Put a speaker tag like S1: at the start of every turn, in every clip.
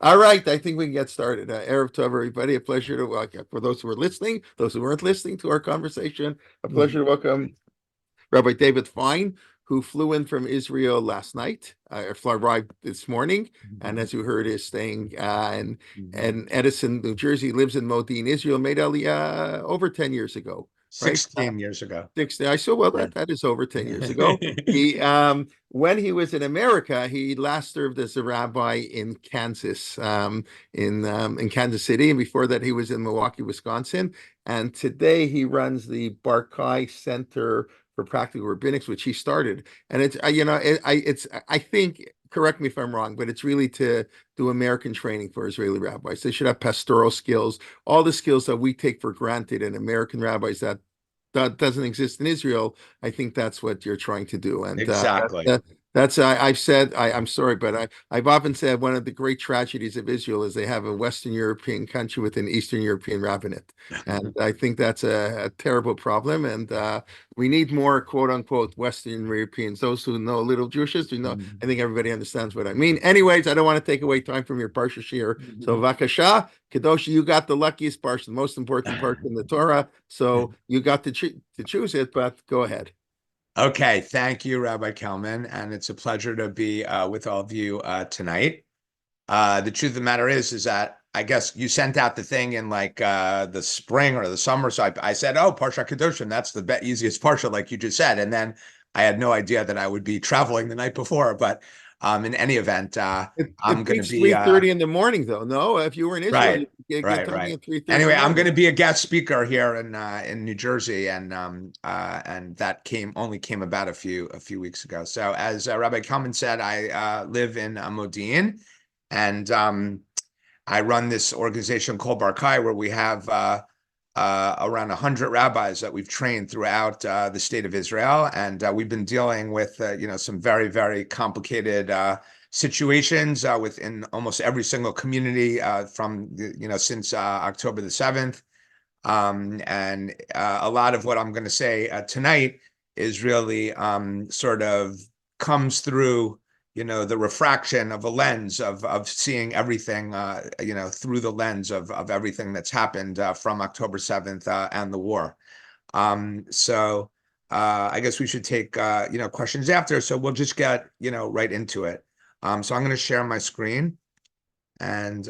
S1: All right, I think we can get started. Erev Tov, everybody. A pleasure to welcome. For those who are listening, those who weren't listening to our conversation, a pleasure to welcome Rabbi David Fine, who flew in from Israel last night, arrived this morning, and as you heard, is staying in Edison, New Jersey, lives in Modin, Israel, made Aliyah over 10 years ago, right?
S2: 16 years ago.
S1: 60. I saw, well,
S2: Yeah.
S1: that is over 10 years ago. He when he was in America, he last served as a rabbi in Kansas, in Kansas City, and before that he was in Milwaukee, Wisconsin. And today he runs the Barkai Center for Practical Rabbinics, which he started. And it's I think, correct me if I'm wrong, but it's really to do American training for Israeli rabbis. They should have pastoral skills, all the skills that we take for granted in American rabbis that doesn't exist in Israel. I think that's what you're trying to do, and
S2: Exactly.
S1: that's I've said. I'm sorry, but I've often said one of the great tragedies of Israel is they have a Western European country with an Eastern European rabbinate, and I think that's a terrible problem. And we need more quote unquote Western Europeans. Those who know a little Jewish history know. I think everybody understands what I mean. Anyways, I don't want to take away time from your parsha shir. So Vakasha, Kedoshim, you got the luckiest parsha, the most important part in the Torah. So you got to choose it, but go ahead.
S2: Okay, thank you, Rabbi Kelman, and it's a pleasure to be with all of you tonight. The truth of the matter is that I guess you sent out the thing in like the spring or the summer, so I said, "Oh, Parshat Kedoshim, that's the easiest parsha," like you just said, and then I had no idea that I would be traveling the night before. But in any event, I'm
S1: It
S2: going to
S1: beats
S2: be
S1: 3:30 in the morning, though. No, if you were in Israel,
S2: right,
S1: you get
S2: right,
S1: talking
S2: right.
S1: at 3:30 in
S2: Anyway,
S1: the
S2: I'm going
S1: morning.
S2: to be a guest speaker here in New Jersey, and that only came about a few weeks ago. So as Rabbi Kalman said, I live in Modi'in, and I run this organization called Barkai, where we have around 100 rabbis that we've trained throughout the state of Israel, and we've been dealing with some very, very complicated situations within almost every single community from since October the 7th. And a lot of what I'm going to say tonight is really sort of comes through the refraction of a lens of seeing everything through the lens of everything that's happened from October 7th and the war. So I guess we should take questions after, so we'll just get right into it. So I'm going to share my screen, and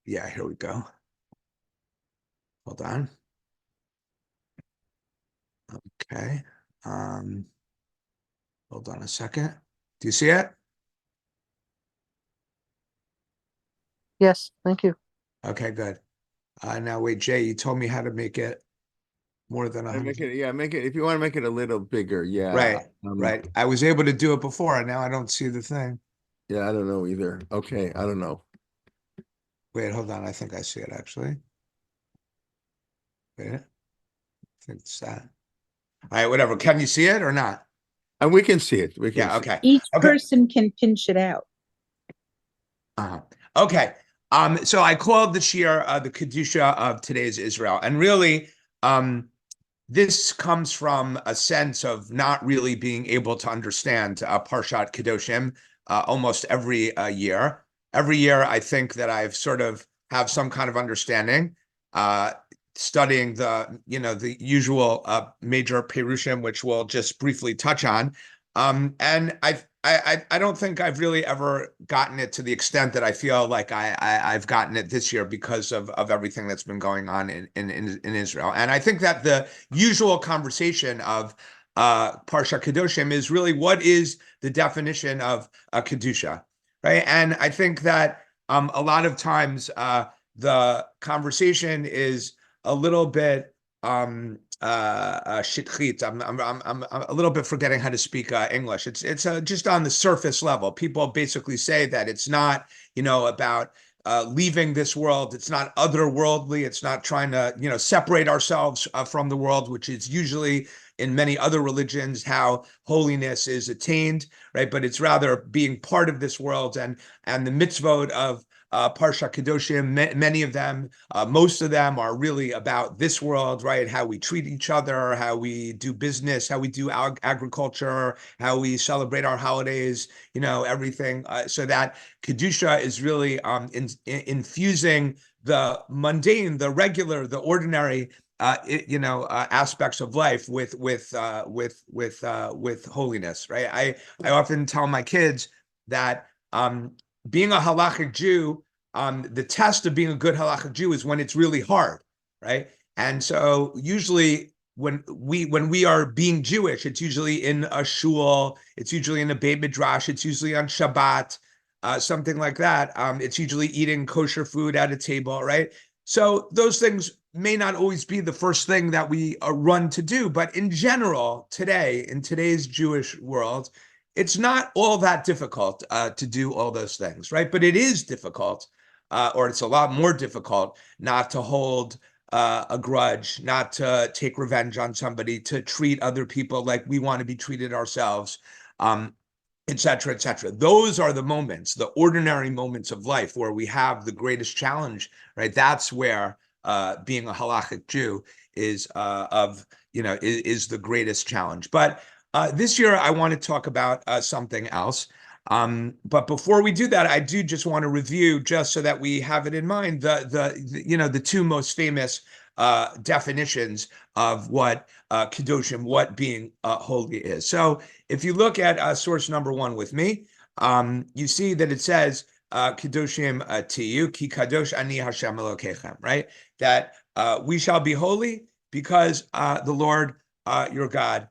S2: yeah, here we go. Hold on. Okay. Hold on a second. Do you see it?
S3: Yes, thank you.
S2: Okay, good. Now wait, Jay, you told me how to make it more than 100.
S1: Make it if you want to make it a little bigger. Yeah,
S2: Right, right. I was able to do it before, and now I don't see the thing.
S1: yeah. I don't know either. Okay, I don't know.
S2: Wait, hold on. I think I see it actually. Wait, I think it's that. All right, whatever. Can you see it or not?
S1: And we can see it. We can
S2: Yeah,
S1: see
S2: okay.
S4: Each
S2: Okay.
S4: person can pinch it out.
S2: Okay. So I called this year the Kedusha of today's Israel. And really, this comes from a sense of not really being able to understand Parshat Kedoshim almost every year. Every year, I think that I've sort of have some kind of understanding, studying the usual major Perushim, which we'll just briefly touch on. And I don't think I've really ever gotten it to the extent that I feel like I've gotten it this year because of everything that's been going on in Israel. And I think that the usual conversation of Parsha Kedoshim is really what is the definition of a Kedusha, right? And I think that a lot of times the conversation is a little bit shitchit. I'm a little bit forgetting how to speak English. It's just on the surface level. People basically say that it's not about leaving this world. It's not otherworldly. It's not trying to separate ourselves from the world, which is usually in many other religions how holiness is attained, right? But it's rather being part of this world, and the mitzvot Parshat Kedoshim, many of them, most of them are really about this world, right? How we treat each other, how we do business, how we do agriculture, how we celebrate our holidays, everything. So that Kedusha is really infusing the mundane, the regular, the ordinary, aspects of life with holiness, right? I often tell my kids that being a halachic Jew, the test of being a good halachic Jew is when it's really hard, right? And so usually when we are being Jewish, it's usually in a shul, it's usually in a Beit Midrash, it's usually on Shabbat, something like that. It's usually eating kosher food at a table, right? So those things may not always be the first thing that we run to do, but in general, today, in today's Jewish world, it's not all that difficult to do all those things, right? But it is difficult, or it's a lot more difficult not to hold a grudge, not to take revenge on somebody, to treat other people like we want to be treated ourselves, et cetera, et cetera. Those are the moments, the ordinary moments of life where we have the greatest challenge, right? That's where being a halachic Jew is is the greatest challenge. But this year, I want to talk about something else. But before we do that, I do just want to review, just so that we have it in mind, the two most famous definitions of what Kedoshim, what being holy is. So if you look at source number 1 with me, you see that it says, Kedoshim tiyu, ki kadosh ani Hashem Elokechem, right? That we shall be holy because the Lord, your God,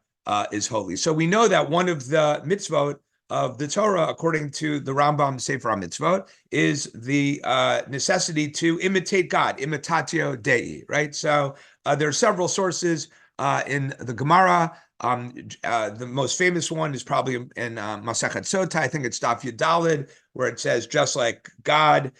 S2: is holy. So we know that one of the mitzvot of the Torah, according to the Rambam Sefer HaMitzvot, is the necessity to imitate God, imitatio Dei, right? So there are several sources in the Gemara. The most famous one is probably in Masechet Sota. I think it's Daf Yud Daled, where it says, just like God,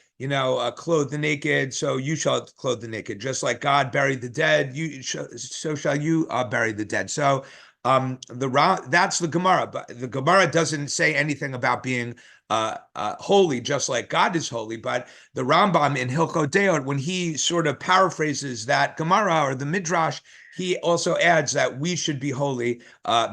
S2: clothe the naked, so you shall clothe the naked. Just like God buried the dead, so shall you bury the dead. So that's the Gemara, but the Gemara doesn't say anything about being holy, just like God is holy. But the Rambam in Hilchot Deot, when he sort of paraphrases that Gemara or the Midrash, he also adds that we should be holy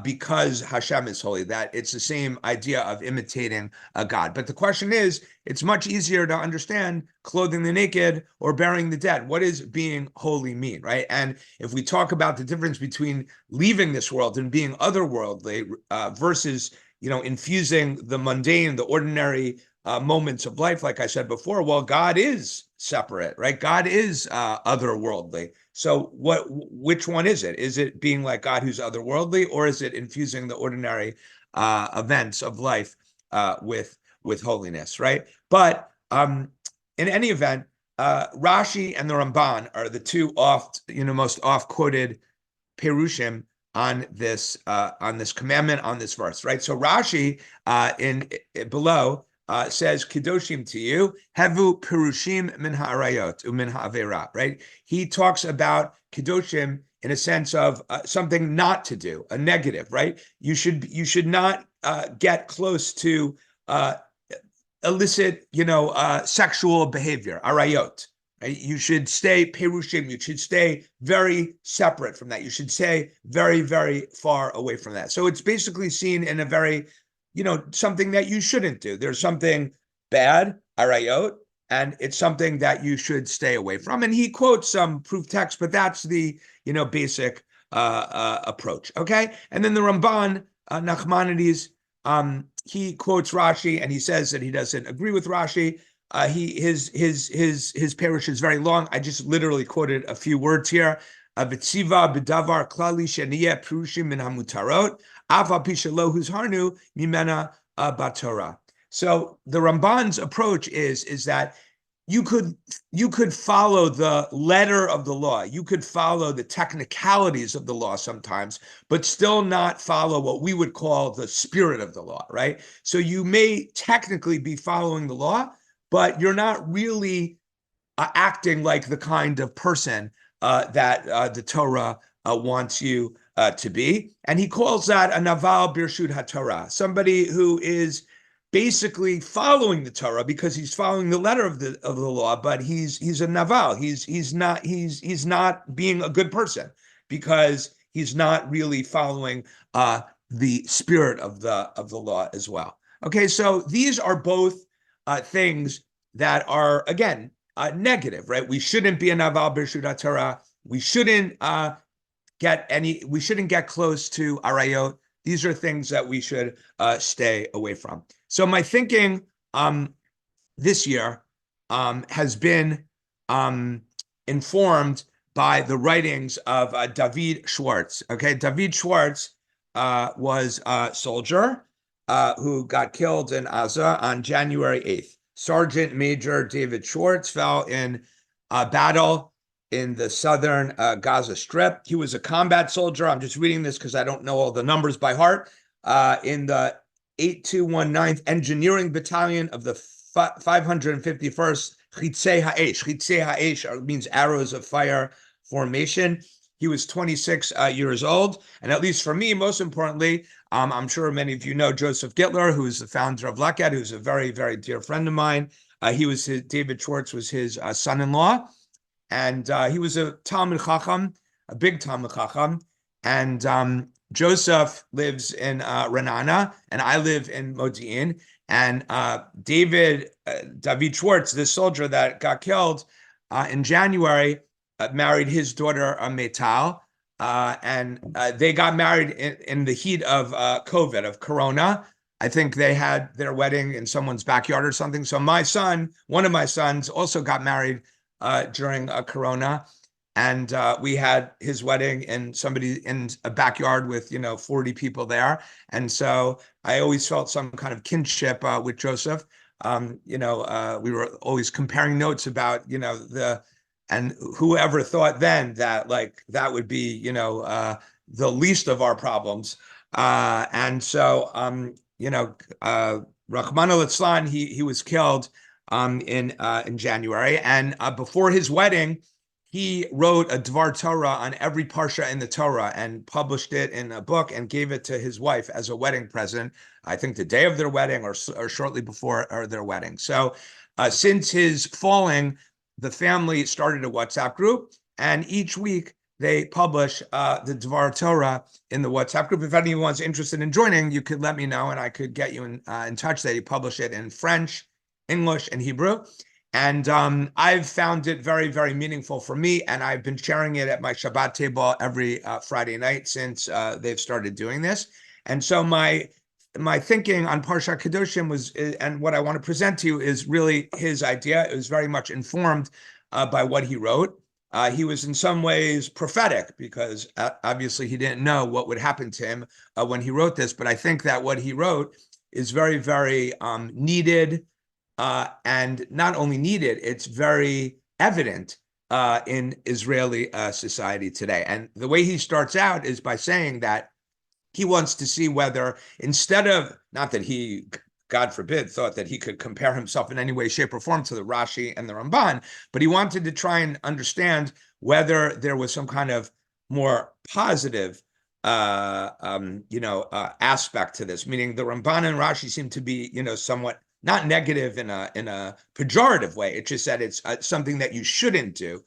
S2: because Hashem is holy, that it's the same idea of imitating God. But the question is, it's much easier to understand clothing the naked or burying the dead. What does being holy mean, right? And if we talk about the difference between leaving this world and being otherworldly versus, infusing the mundane, the ordinary moments of life, like I said before, well, God is separate, right? God is otherworldly. So which one is it? Is it being like God who's otherworldly, or is it infusing the ordinary events of life with holiness, right? But in any event, Rashi and the Ramban are the two most oft-quoted perushim on this commandment, on this verse, right? So Rashi below says, Kedoshim to you, hevu perushim min ha'arayot umin ha'avera, right? He talks about Kedoshim in a sense of something not to do, a negative, right? You should not get close to illicit, sexual behavior, arayot. Right? You should stay perushim. You should stay very separate from that. You should stay very, very far away from that. So it's basically seen in a very, something that you shouldn't do. There's something bad, arayot, and it's something that you should stay away from. And he quotes some proof text, but that's the, basic approach. Okay. And then the Ramban, Nachmanides, he quotes Rashi, and he says that he doesn't agree with Rashi. His parish is very long. I just literally quoted a few words here. V'tziva b'davar klali sheniyeh perushim min hamutarot afa pishalo huzharnu mimena batorah. So the Ramban's approach is that you could follow the letter of the law. You could follow the technicalities of the law sometimes, but still not follow what we would call the spirit of the law, right? So you may technically be following the law, but you're not really acting like the kind of person that the Torah wants you to be. And he calls that a naval birshut haTorah, somebody who is basically following the Torah because he's following the letter of the law, but he's a naval. He's not being a good person because he's not really following the spirit of the law as well. Okay, so these are both things that are again negative, right? We shouldn't be a naval b'rshut Torah. We shouldn't get close to arayot. These are things that we should stay away from. So my thinking this year has been informed by the writings of David Schwartz. Okay, David Schwartz was a soldier who got killed in Gaza on January 8th. Sergeant Major David Schwartz fell in a battle in the southern Gaza Strip. He was a combat soldier. I'm just reading this because I don't know all the numbers by heart. In the 8219th Engineering Battalion of the 551st Chitzei Ha'esh. Chitzei Ha'esh means arrows of fire formation. He was 26 years old. And at least for me, most importantly, I'm sure many of you know Joseph Gittler, who is the founder of Lakat, who's a very, very dear friend of mine. David Schwartz was his son-in-law. And he was a Talmid Chacham, a big Talmid Chacham. And Joseph lives in Renana, and I live in Modi'in. And David Schwartz, this soldier that got killed in January, married his daughter Meital. And they got married in the heat of COVID, of Corona. I think they had their wedding in someone's backyard or something. So my son, one of my sons, also got married during Corona, and we had his wedding in a backyard with 40 people there, and so I always felt some kind of kinship with Joseph. We were always comparing notes about and whoever thought then that that would be the least of our problems, and so Rachmana litzlan, he was killed in January. And before his wedding, he wrote a Dvar Torah on every Parsha in the Torah and published it in a book and gave it to his wife as a wedding present, I think the day of their wedding or shortly before their wedding. So since his falling, the family started a WhatsApp group, and each week they publish the Dvar Torah in the WhatsApp group. If anyone's interested in joining, you could let me know and I could get you in touch. They publish it in French, English, and Hebrew. And I've found it very, very meaningful for me. And I've been sharing it at my Shabbat table every Friday night since they've started doing this. And so my thinking on Parshat Kedoshim was, and what I want to present to you is really his idea. It was very much informed by what he wrote. He was in some ways prophetic because obviously he didn't know what would happen to him when he wrote this. But I think that what he wrote is very, very needed. And not only needed, it's very evident in Israeli society today. And the way he starts out is by saying that he wants to see whether, instead of, not that he, God forbid, thought that he could compare himself in any way, shape, or form to the Rashi and the Ramban, but he wanted to try and understand whether there was some kind of more positive aspect to this, meaning the Ramban and Rashi seem to be, somewhat not negative in a pejorative way. It's just that it's something that you shouldn't do,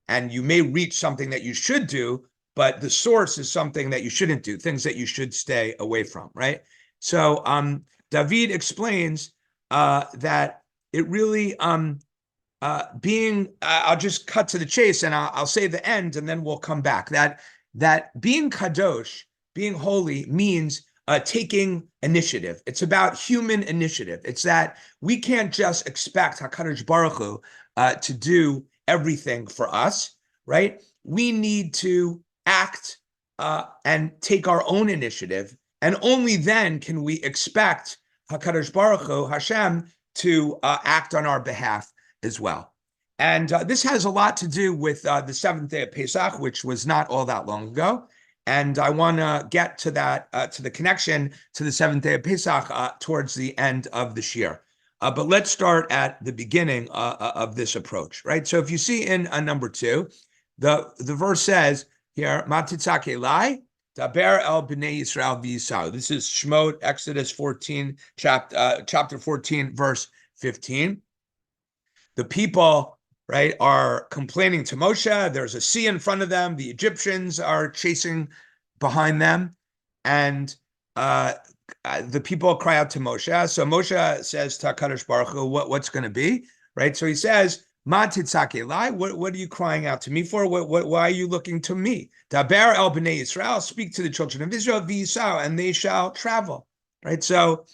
S2: and you may reach something that you should do, but the source is something that you shouldn't do, things that you should stay away from, right? So David explains that it really I'll just cut to the chase and I'll say the end and then we'll come back. That being kadosh, being holy, means taking initiative. It's about human initiative. It's that we can't just expect HaKadosh Baruch Hu to do everything for us, right? We need to act and take our own initiative, and only then can we expect HaKadosh Baruch Hu, Hashem, to act on our behalf as well. And this has a lot to do with the seventh day of Pesach, which was not all that long ago. And I want to get to that, to the connection to the seventh day of Pesach towards the end of this year. But let's start at the beginning of this approach, right? So if you see in number 2, the verse says here, Matitzak Elai, Daber el bnei Yisrael v'Yisau. This is Shemot, Exodus 14, chapter 14, verse 15. The people, right, are complaining to Moshe. There's a sea in front of them. The Egyptians are chasing behind them. And the people cry out to Moshe. So Moshe says to HaKadosh Baruch Hu, what's going to be, right? So he says, Ma titzak elai, what are you crying out to me for? Why are you looking to me? Daber el bnei Yisrael, speak to the children of Israel, v'yisau, and they shall travel, right? So,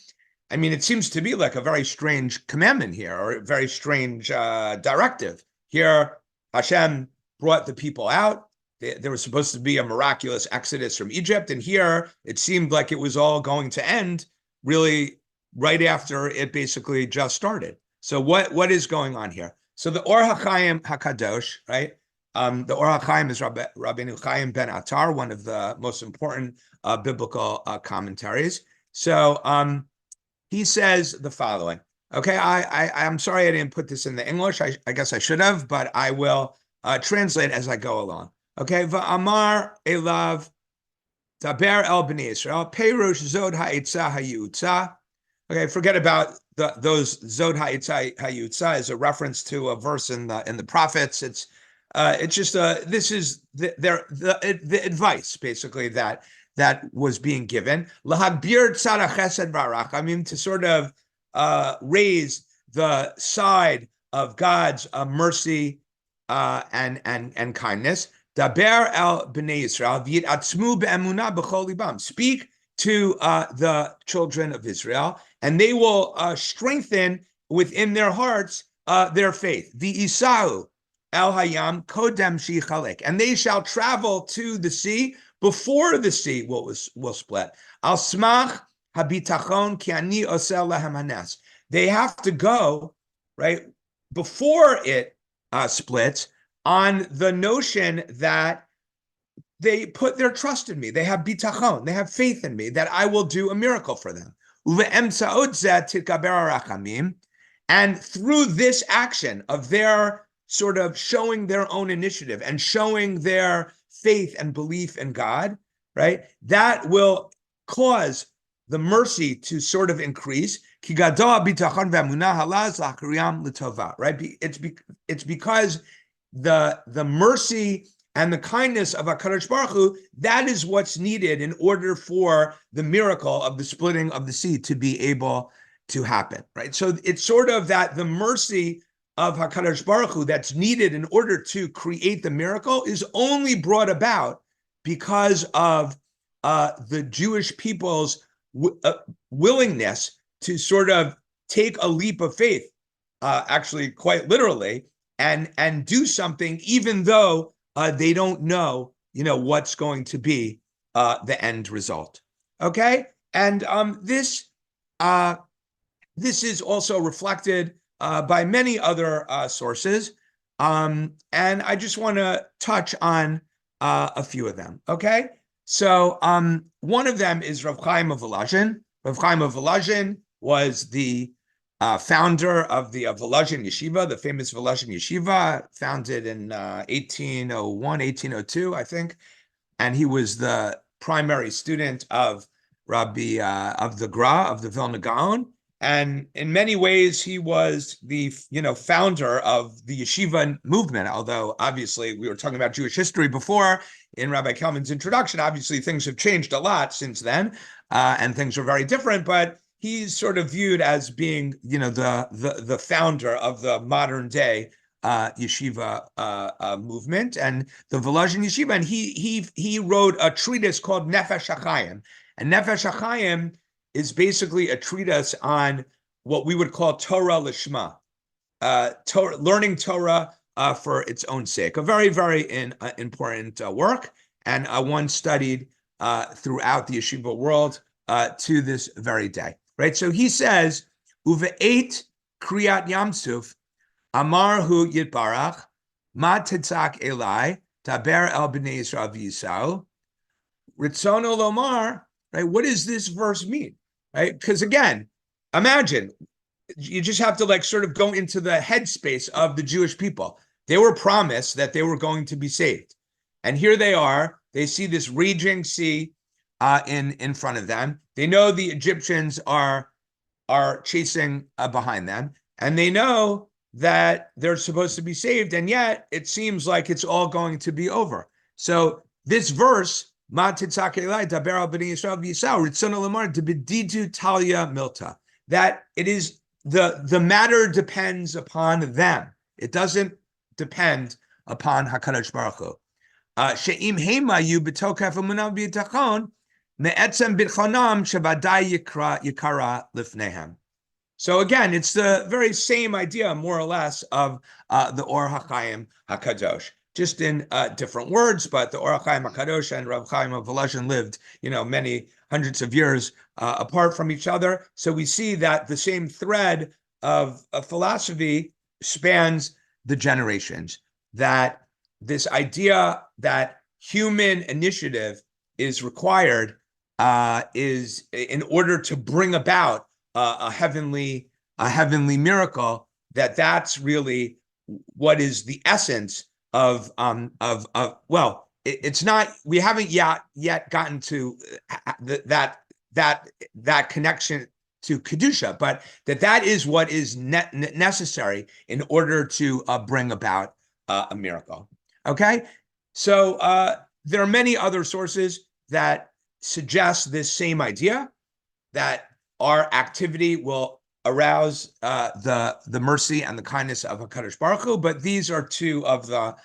S2: I mean, it seems to be like a very strange commandment here, or a very strange directive. Here, Hashem brought the people out. There was supposed to be a miraculous exodus from Egypt, and here it seemed like it was all going to end really right after it basically just started. So what is going on here? So the Or HaChaim HaKadosh, right? The Or HaChaim is Rabbeinu Chaim ben Attar, one of the most important biblical commentaries. So he says the following. Okay, I'm sorry I didn't put this in the English. I guess I should have, but I will translate as I go along. Okay, va'amar elav daber el bnei Yisrael perush zod ha'itza ha'yutza. Okay, forget about those zod ha'itza ha'yutza is a reference to a verse in the prophets. It's just this is the advice basically that was being given. Lahagbir tzara chesed v'rachamim, to sort of raise the side of God's mercy and kindness. Daber el bnei Yisrael v'yitzmu be'emunah b'chol libam. Speak to the children of Israel, and they will strengthen within their hearts their faith. V'isau el hayam kodem shichalek, and they shall travel to the sea before the sea will split. Al smach habitachon ki ani osel lahem hanes. They have to go right before it splits, on the notion that they put their trust in me. They have bitachon, they have faith in me that I will do a miracle for them. And through this action of their sort of showing their own initiative and showing their faith and belief in God, right, that will cause the mercy to sort of increase. Right? It's because the mercy and the kindness of HaKadosh Baruch Hu, that is what's needed in order for the miracle of the splitting of the sea to be able to happen, right? So it's sort of that the mercy of HaKadosh Baruch Hu that's needed in order to create the miracle is only brought about because of the Jewish people's willingness to sort of take a leap of faith, actually quite literally, and do something, even though they don't know, what's going to be the end result. Okay, and this is also reflected by many other sources, and I just want to touch on a few of them. Okay, so one of them is Rav Chaim of Volozhin. Rav Chaim of Volozhin was the founder of the Volozhin Yeshiva, the famous Volozhin Yeshiva, founded in 1801, 1802, I think. And he was the primary student of Rabbi of the Gra, of the Vilna Gaon. And in many ways, he was the founder of the yeshiva movement. Although obviously we were talking about Jewish history before in Rabbi Kalman's introduction. Obviously, things have changed a lot since then, and things are very different. But he's sort of viewed as being, the founder of the modern day yeshiva movement and the Volozhin Yeshiva. And he wrote a treatise called Nefesh HaChaim. And Nefesh HaChaim is basically a treatise on what we would call Torah Lishma, learning Torah for its own sake. A very, very important work, and one studied throughout the yeshiva world to this very day. Right, so he says, "Uve'et kriyat yamsuf, amar hu yitbarach, ma tetzak elai, taber el bnei Yisrael v'yisau, ritzono lomar." Right, what does this verse mean? Right, because again, imagine you just have to sort of go into the headspace of the Jewish people. They were promised that they were going to be saved, and here they are. They see this raging sea in front of them. They know the Egyptians are chasing behind them, and they know that they're supposed to be saved, and yet it seems like it's all going to be over. So this verse, that it is the matter depends upon them. It doesn't depend upon HaKadosh Baruch Hu. She'im hemayu b'tokef emunah v'yitachon me'etzem b'chonam shevadai yikara lifnehem. So again, it's the very same idea, more or less, of the Or HaChaim HaKadosh, just in different words. But the Or HaChaim HaKadosh and Rav Chaim of Volozhin lived, many hundreds of years apart from each other. So we see that the same thread of philosophy spans the generations. That this idea that human initiative is required is in order to bring about a heavenly miracle. That's really what is the essence of well, it's not. We haven't yet gotten to that connection to Kedusha, but that is what is necessary in order to bring about a miracle. Okay, so there are many other sources that suggest this same idea, that our activity will arouse the mercy and the kindness of HaKadosh Baruch Hu, but these are two of the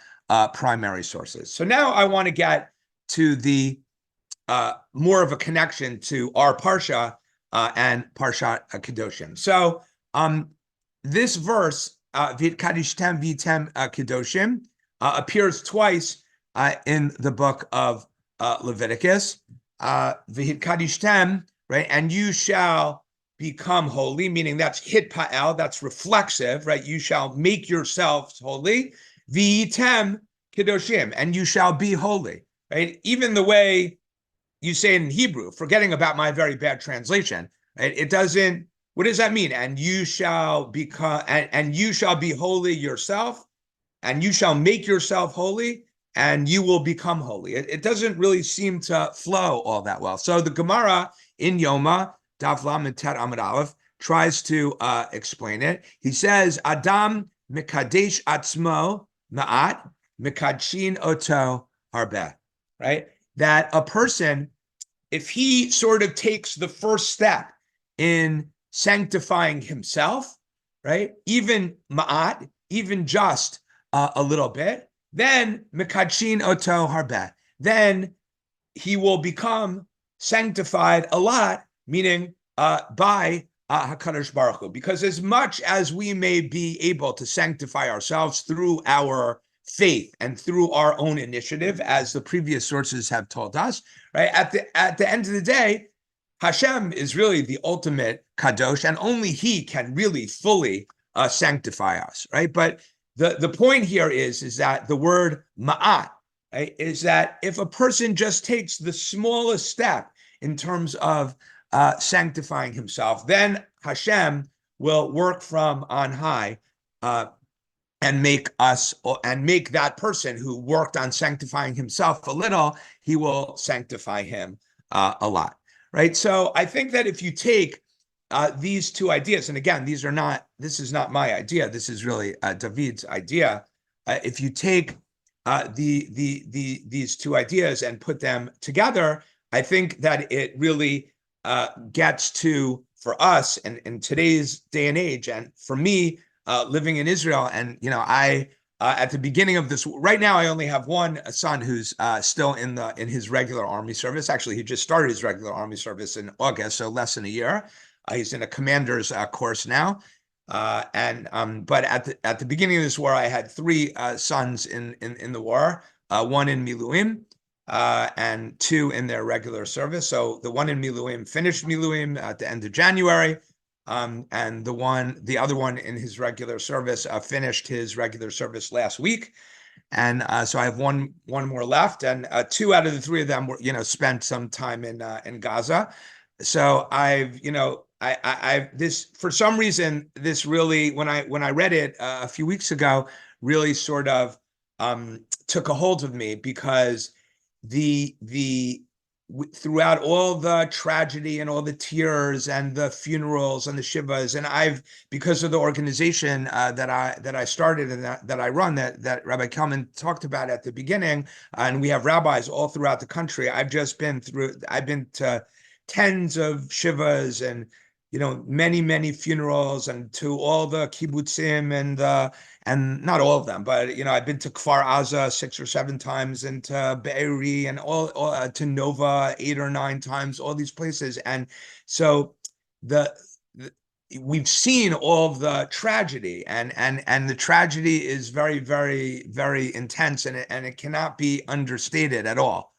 S2: primary sources. So now I want to get to the more of a connection to our Parsha and Parshat Kedoshim. So this verse, V'yitkadishtem v'yitem Kedoshim, appears twice in the book of Leviticus. V'yitkadishtem, right? And you shall become holy, meaning that's hitpa'el, that's reflexive, right? You shall make yourselves holy. V'yitem Kedoshim, and you shall be holy, right? Even the way you say it in Hebrew, forgetting about my very bad translation, right? It doesn't, what does that mean? And you shall become, and you shall be holy yourself, and you shall make yourself holy, and you will become holy. It doesn't really seem to flow all that well. So the Gemara in Yoma, Daf Lamed Tet Amud Aleph, tries to explain it. He says, Adam mikadesh atzmo ma'at, mikadshin oto harbeh, right? That a person, if he sort of takes the first step in sanctifying himself, right? Even ma'at, even just a little bit, then mekadshin oto harbeh, then he will become sanctified a lot, meaning by HaKadosh Baruch Hu. Because as much as we may be able to sanctify ourselves through our faith and through our own initiative, as the previous sources have told us, right? At the end of the day, Hashem is really the ultimate kadosh, and only He can really fully sanctify us, right? But the point here is that the word ma'at, right, is that if a person just takes the smallest step in terms of sanctifying himself, then Hashem will work from on high and make that person who worked on sanctifying himself a little, he will sanctify him a lot, right? So I think that if you take these two ideas, and again, this is not my idea, this is really David's idea. If you take these two ideas and put them together, I think that it really gets to, for us and in today's day and age, and for me, living in Israel, and I at the beginning of this, right now I only have one son who's still in his regular army service. Actually, he just started his regular army service in August, so less than a year. He's in a commander's course now, but at the beginning of this war, I had three sons in the war, one in Miluim, and two in their regular service. So the one in Miluim finished Miluim at the end of January. And the other one in his regular service finished his regular service last week, and so I have one more left, and two out of the three of them were spent some time in Gaza. So I've this, for some reason, this really, when I read it a few weeks ago, really sort of took a hold of me, because throughout all the tragedy and all the tears and the funerals and the shivas, and because of the organization that I started and that I run, that Rabbi Kalman talked about at the beginning, and we have rabbis all throughout the country. I've been to tens of shivas and many funerals, and to all the kibbutzim and not all of them, but I've been to Kfar Aza 6 or 7 times, and to Be'eri, and all to Nova 8 or 9 times, all these places. And so we've seen all of the tragedy, and the tragedy is very, very, very intense, and it cannot be understated at all.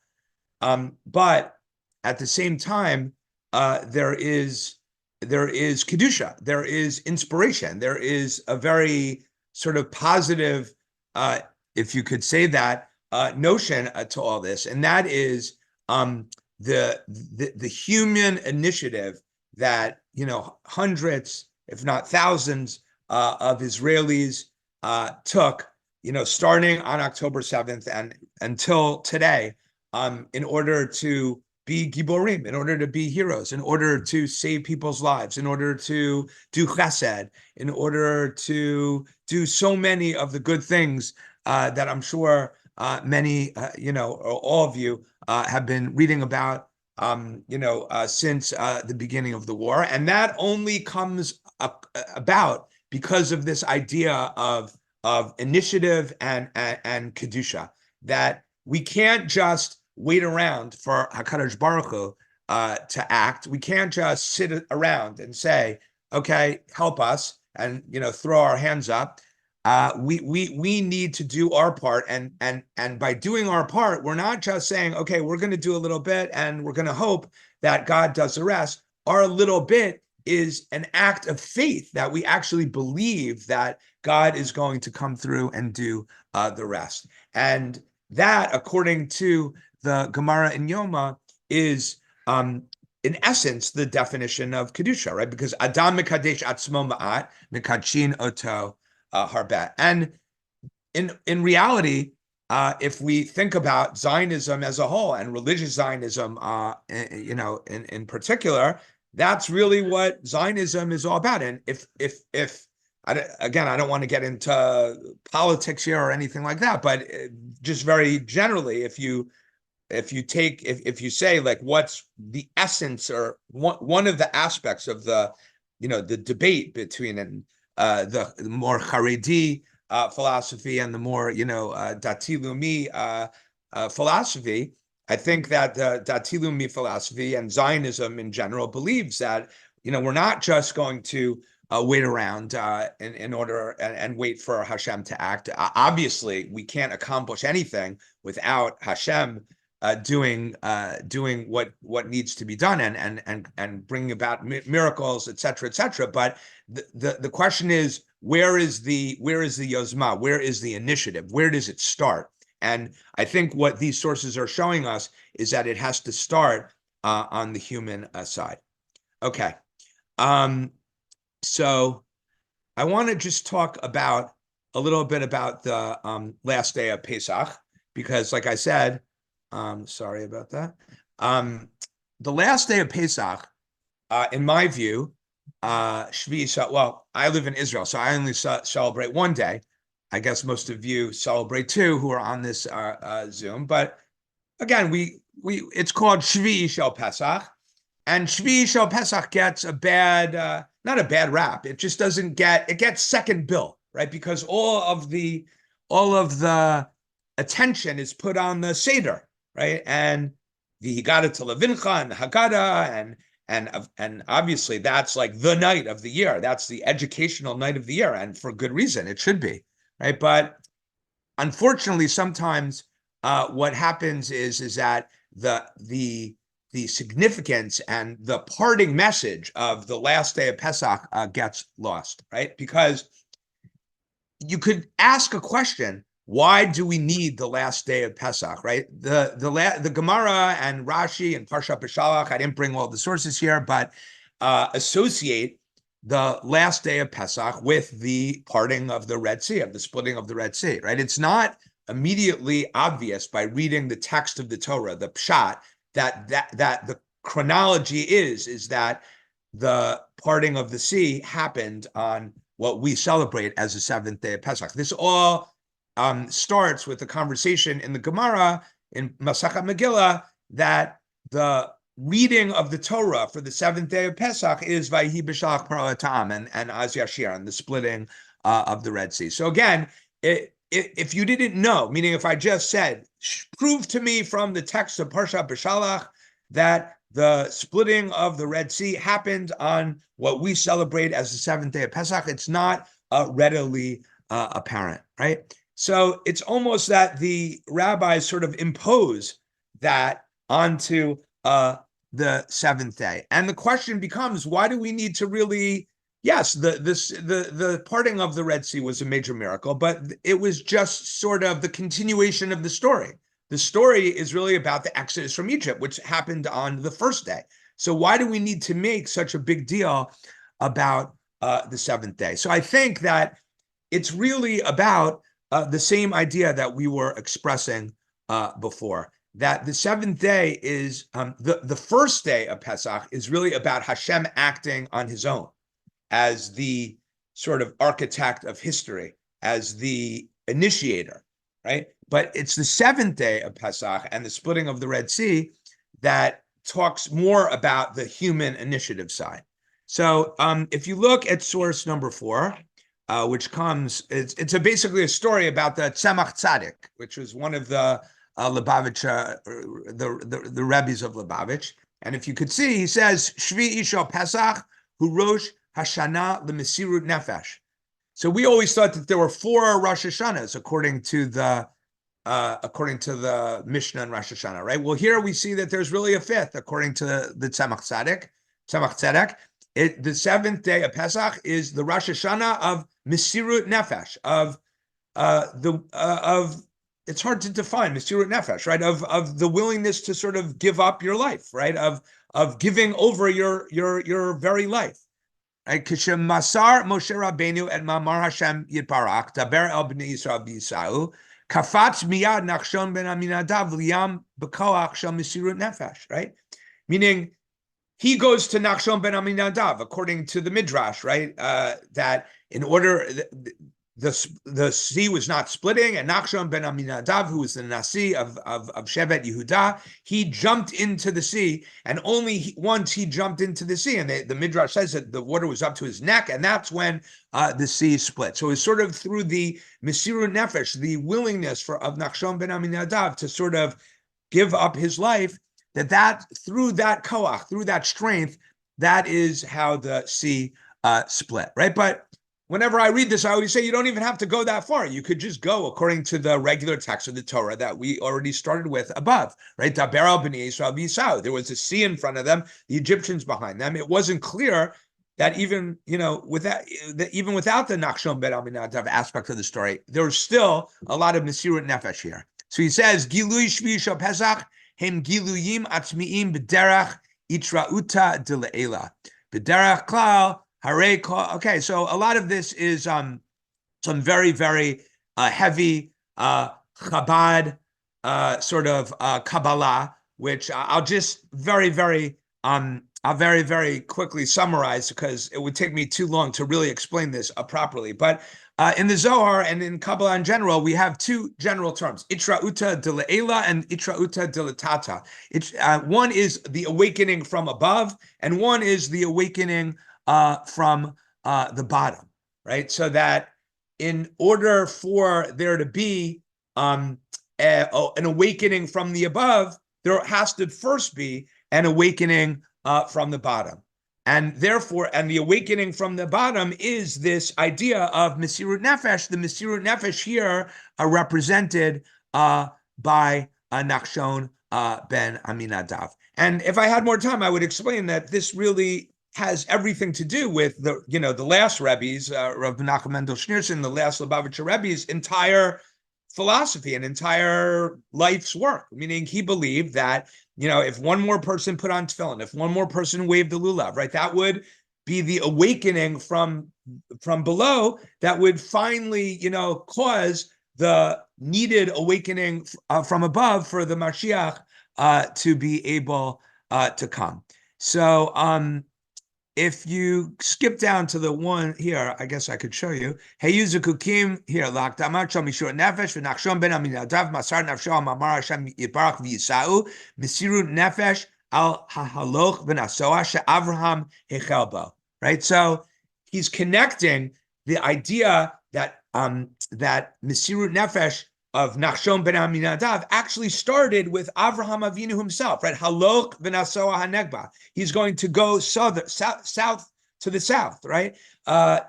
S2: But at the same time, there is kedusha, there is inspiration, there is a very sort of positive, if you could say that, notion to all this, and that is the human initiative that hundreds, if not thousands, of Israelis took, starting on October 7th and until today, in order to be giborim, in order to be heroes, in order to save people's lives, in order to do chesed, in order to do so many of the good things that I'm sure many, or all of you have been reading about, since the beginning of the war. And that only comes about because of this idea of initiative and kedusha, that we can't just wait around for HaKadosh Baruch Hu to act. We can't just sit around and say, okay, help us, and throw our hands up. We need to do our part, and by doing our part, we're not just saying, okay, we're going to do a little bit and we're going to hope that God does the rest. Our little bit is an act of faith that we actually believe that God is going to come through and do the rest. And that, according to the Gemara in Yoma, is in essence the definition of kedusha, right? Because Adam mekadesh atzmo ma'at, mekadshin oto harbet. And in reality, if we think about Zionism as a whole, and religious Zionism, in particular, that's really what Zionism is all about. And if I don't want to get into politics here or anything like that, but just very generally, if you say, like, what's the essence or one of the aspects of the debate between the more Haredi philosophy and the more Dati Leumi philosophy, I think that the Dati Leumi philosophy and Zionism in general believes that we're not just going to wait around in order and wait for Hashem to act. Obviously, we can't accomplish anything without Hashem doing what needs to be done and bringing about miracles, etc., etc. But the question is, where is the yozma? Where is the initiative? Where does it start? And I think what these sources are showing us is that it has to start on the human side. Okay, so I want to just talk about a little bit about the last day of Pesach, because, like I said, sorry about that. The last day of Pesach, in my view, Shvi, well, I live in Israel, so I only celebrate one day. I guess most of you celebrate 2 who are on this Zoom. But again, it's called Shvi Shel Pesach, and Shvi Shel Pesach gets a bad, not a bad rap. It just doesn't it gets second bill, right? Because all of the attention is put on the Seder, right? And the Haggadah to Levincha and the Haggadah, and obviously that's like the night of the year. That's the educational night of the year, and for good reason. It should be, right? But unfortunately, sometimes what happens is that the significance and the parting message of the last day of Pesach gets lost, right? Because you could ask a question: why do we need the last day of Pesach, right? The Gemara and Rashi and Parshat Shavua, I didn't bring all the sources here, but associate the last day of Pesach with the parting of the Red Sea, of the splitting of the Red Sea, right? It's not immediately obvious by reading the text of the Torah, the pshat, that the chronology is that the parting of the sea happened on what we celebrate as the seventh day of Pesach. This all starts with the conversation in the Gemara in Masachet Megillah that the reading of the Torah for the seventh day of Pesach is Vayhi b'shalach paro ha'tam and Az Yashir, and the splitting of the Red Sea. So again, if you didn't know, meaning if I just said, prove to me from the text of Parshat B'Shalach that the splitting of the Red Sea happened on what we celebrate as the seventh day of Pesach, it's not readily apparent, right? So it's almost that the rabbis sort of impose that onto the seventh day. And the question becomes, why do we need to really, yes, the parting of the Red Sea was a major miracle, but it was just sort of the continuation of the story. The story is really about the Exodus from Egypt, which happened on the first day. So why do we need to make such a big deal about the seventh day? So I think that it's really about the same idea that we were expressing before, that the seventh day is, the first day of Pesach is really about Hashem acting on his own as the sort of architect of history, as the initiator, right? But it's the seventh day of Pesach and the splitting of the Red Sea that talks more about the human initiative side. So if you look at source number 4, which comes, it's basically a story about the Tzemach Tzaddik, which was one of the Lubavitch, the Rebbes of Lubavitch. And if you could see, he says, Shvi Isha Pesach, Hu Rosh Hashanah L'Mesirut Nefesh. So we always thought that there were 4 Rosh Hashanahs according to the Mishnah and Rosh Hashanah, right? Well, here we see that there's really a 5th according to the Tzemach Tzedek. The 7th day of Pesach is the Rosh Hashanah of Mesirut Nefesh, of it's hard to define Mesirut Nefesh, right? Of the willingness to sort of give up your life, right? Of giving over your very life. Right? Kishem Masar Moshe Rabbeinu et Mamar Hashem Yitbarach Daber El Bnei Yisrael B'Yisrael Kafatz Miyad Nachshon Ben Aminadav Liam B'Koach Shel Mesirut Nefesh. Right, meaning he goes to Nachshon Ben Aminadav according to the Midrash, right? That in order the sea was not splitting, and Nachshon Ben Aminadav, who was the Nasi of Shevet Yehuda, he jumped into the sea, and only once he jumped into the sea, and the Midrash says that the water was up to his neck, and that's when the sea split. So it's sort of through the Mesirut Nefesh, the willingness of Nachshon Ben Aminadav to sort of give up his life, that through that koach, through that strength, that is how the sea split, right? But whenever I read this, I always say you don't even have to go that far. You could just go according to the regular text of the Torah that we already started with above, right? Daber el b'nei Yisrael b'Yisrael. There was a sea in front of them, the Egyptians behind them. It wasn't clear that even, without the Nachshon Ben Aminadav aspect of the story, there was still a lot of Mesirut Nefesh here. So he says, Gilui Shvi Shel Pesach hem giluyim atzmiim b'derach itrauta d'le'ela. B'derach klal. Okay, so a lot of this is some very, very heavy Chabad sort of Kabbalah, which I'll just very, very quickly summarize because it would take me too long to really explain this properly. But in the Zohar and in Kabbalah in general, we have 2 general terms, Itrauta d'le'ela and Itrauta d'letata. One is the awakening from above, and one is the awakening from the bottom, right? So that in order for there to be an awakening from the above, there has to first be an awakening from the bottom. And therefore, the awakening from the bottom is this idea of Mesirut Nefesh. The Mesirut Nefesh here are represented by Nachshon ben Aminadav. And if I had more time, I would explain that this really has everything to do with the last Rebbe's, Rav Menachem Mendel Schneerson, the last Lubavitcher Rebbe's entire philosophy and entire life's work. Meaning he believed that, if one more person put on tefillin, if one more person waved the lulav, right, that would be the awakening from below that would finally, cause the needed awakening from above for the Mashiach to be able to come. So if you skip down to the one here, I guess I could show you. Heyu Zukukim here, Lakdamat Shal Mishur Nefesh, V'Nachshon Ben Aminadav, Masar Nafsho Mamar Hashem Yitbarach V'Yisau, Misirut Nefesh Al Hahaloch V'Nasoah She'Avraham Hechelbo. Right, so he's connecting the idea that that Misirut Nefesh of Nachshon ben Aminadav actually started with Avraham Avinu himself, right? Halok v'nasoah hanegba. He's going to go south to the south, right?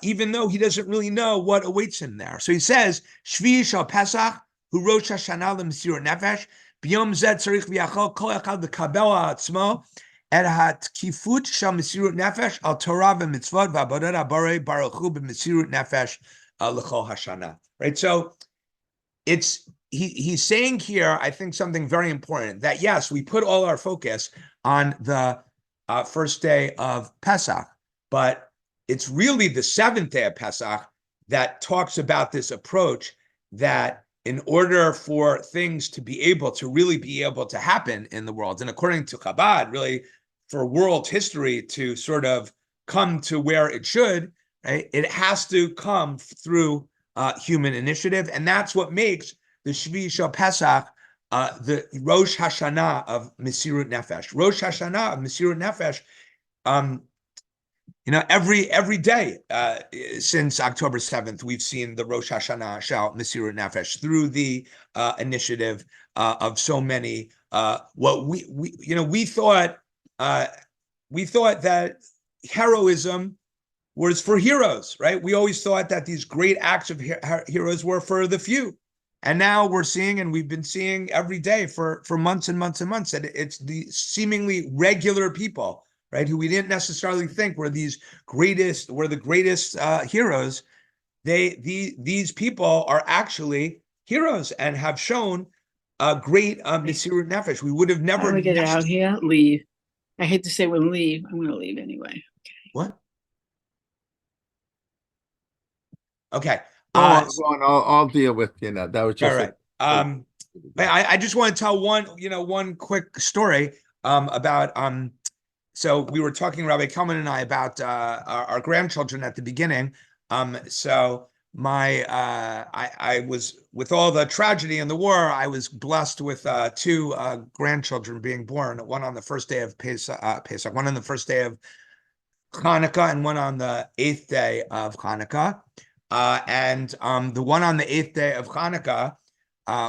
S2: Even though he doesn't really know what awaits him there. So he says, Shvi shal Pesach, hu Rosh Hashanah l'Misirut Nefesh, b'yom zeh tzarich v'yachol kol echad l'kabel ha'atzmo, et ha'tkifut shal Misirut Nefesh al Torah v'mitzvot v'abodat ha'borei baruch hu b'Misirut Nefesh l'chol Hashanah, right? So he's saying here, I think, something very important, that yes, we put all our focus on the first day of Pesach, but it's really the seventh day of Pesach that talks about this approach, that in order for things to be able to really be able to happen in the world, and according to Chabad, really for world history to sort of come to where it should, right, it has to come through human initiative, and that's what makes the Shvi Shal Pesach the Rosh Hashanah of Misirut Nefesh. Rosh Hashanah of Misirut Nefesh. Every day since October 7th, we've seen the Rosh Hashanah Shal Misirut Nefesh through the initiative of so many. What we thought that heroism was for heroes, right? We always thought that these great acts of heroes were for the few. And now we're seeing, and we've been seeing every day for months and months and months, that it's the seemingly regular people, right, who we didn't necessarily think were the greatest heroes. These people are actually heroes and have shown a great Misirut Nefesh. We would have never.
S3: How do we get out here? Leave. I hate to say when leave. I'm going to leave anyway. Okay.
S2: What? Okay.
S1: Go on. I'll deal with that. Was just
S2: all right. I just want to tell one quick story about so we were talking, Rabbi Kelman and I, about our grandchildren at the beginning. So I was, with all the tragedy in the war, I was blessed with two grandchildren being born. One on the first day of Pesach, one on the first day of Hanukkah, and one on the 8th day of Hanukkah. And the one on the 8th day of Hanukkah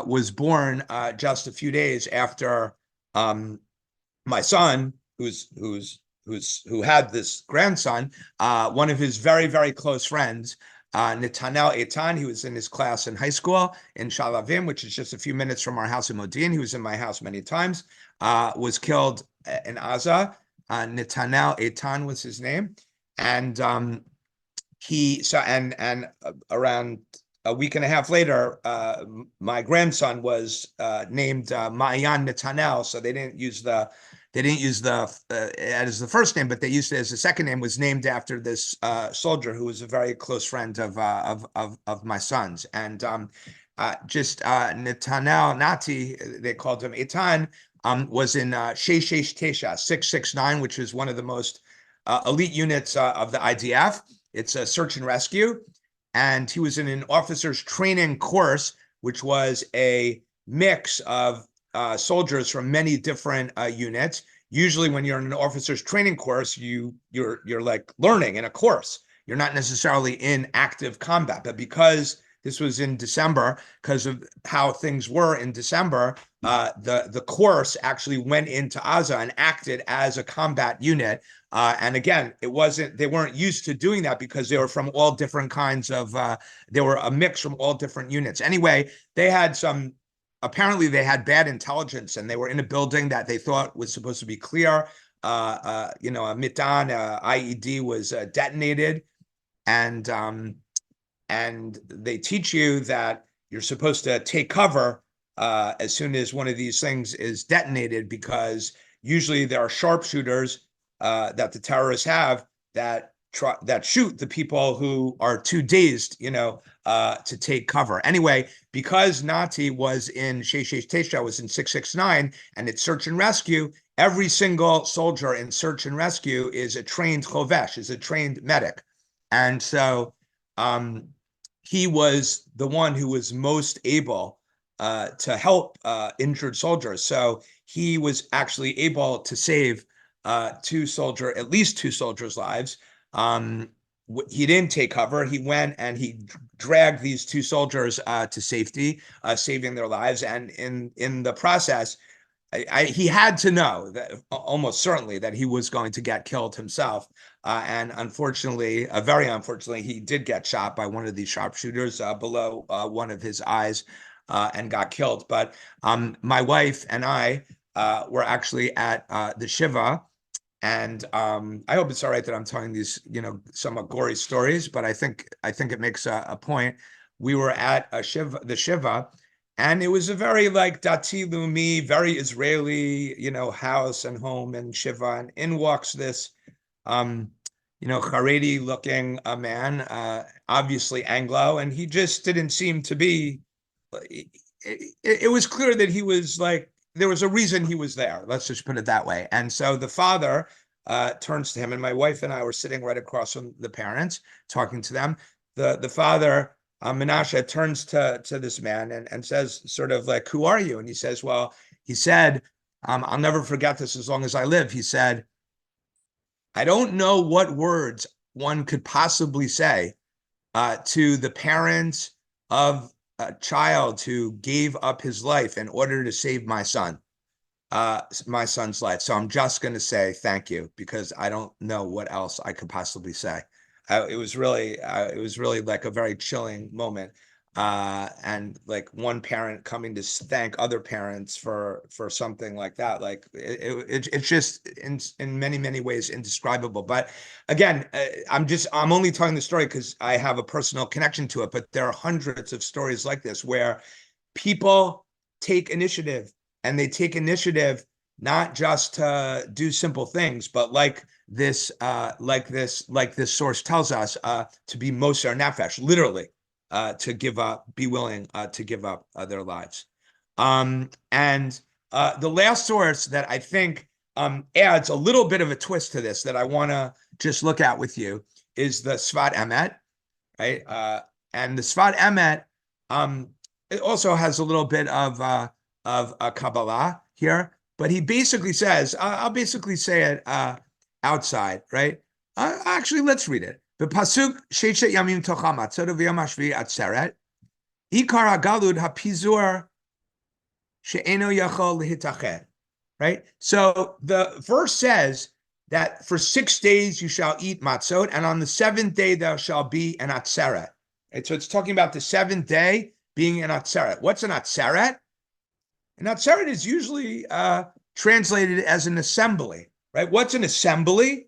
S2: was born just a few days after my son, who had this grandson, one of his very, very close friends, Netanel Eitan. He was in his class in high school in Shalavim, which is just a few minutes from our house in Modi'in. He was in my house many times. Was killed in Gaza. Netanel Eitan was his name, and around a week and a half later, my grandson was named Ma'ayan Netanel. So they didn't use as the first name, but they used it as the second name. Was named after this soldier who was a very close friend of my son's. And Netanel Nati, they called him Eitan, was in 669, which is one of the most elite units of the IDF. It's a search and rescue. And he was in an officer's training course, which was a mix of soldiers from many different units. Usually when you're in an officer's training course, you're like learning in a course. You're not necessarily in active combat. But because this was in December, because of how things were in December, the course actually went into Gaza and acted as a combat unit. And again, they weren't used to doing that because they were from all different kinds of, they were a mix from all different units. Anyway, apparently they had bad intelligence, and they were in a building that they thought was supposed to be clear. A mitan, IED was detonated, and they teach you that you're supposed to take cover as soon as one of these things is detonated, because usually there are sharpshooters that the terrorists have that shoot the people who are too dazed, to take cover. Anyway, because Nati was in Sheshesh Tesha, was in 669, and it's search and rescue, every single soldier in search and rescue is a trained chovesh, is a trained medic. And so he was the one who was most able to help injured soldiers. So he was actually able to save at least two soldiers' lives. He didn't take cover. He went and he dragged these two soldiers to safety, saving their lives. And in the process, he had to know that almost certainly that he was going to get killed himself. And unfortunately, very unfortunately, he did get shot by one of these sharpshooters below one of his eyes and got killed. But my wife and I were actually at the Shiva. And I hope it's all right that I'm telling these, somewhat gory stories, but I think it makes a point. We were at the Shiva, and it was a very like Dati Lumi, very Israeli, house and home and Shiva. And in walks this, Haredi looking man, obviously Anglo, and he just didn't seem to be. It was clear that he was like, there was a reason he was there. Let's just put it that way. And so the father turns to him, and my wife and I were sitting right across from the parents, talking to them. The father, Menashe, turns to this man and says, sort of like, "Who are you?" And he says, "Well," he said, "I'll never forget this as long as I live." He said, "I don't know what words one could possibly say to the parents of a child who gave up his life in order to save my son's life. So I'm just going to say thank you, because I don't know what else I could possibly say." It was really like a very chilling moment. And like one parent coming to thank other parents for something like that, like it's just in many ways indescribable. But again, I'm only telling the story because I have a personal connection to it. But there are hundreds of stories like this where people take initiative, and they take initiative not just to do simple things, but like this source tells us, to be moser nefesh, literally. To give up, be willing to give up their lives. And the last source that I think adds a little bit of a twist to this that I want to just look at with you is the Sfat Emet, right? And the Sfat Emet, it also has a little bit of a Kabbalah here, but he basically says, I'll basically say it outside, right? Actually, let's read it. Pasuk Sheshet Yamim Tocham Atzot V'Yom Hashvi Atzeret Ikar HaGalud HaPizur She'eno Yachol L'Hitached. Right. So the verse says that for 6 days you shall eat matzot, and on the seventh day there shall be an atzeret. Right? So it's talking about the seventh day being an atzeret. What's an atzeret? An atzeret is usually translated as an assembly. Right. What's an assembly?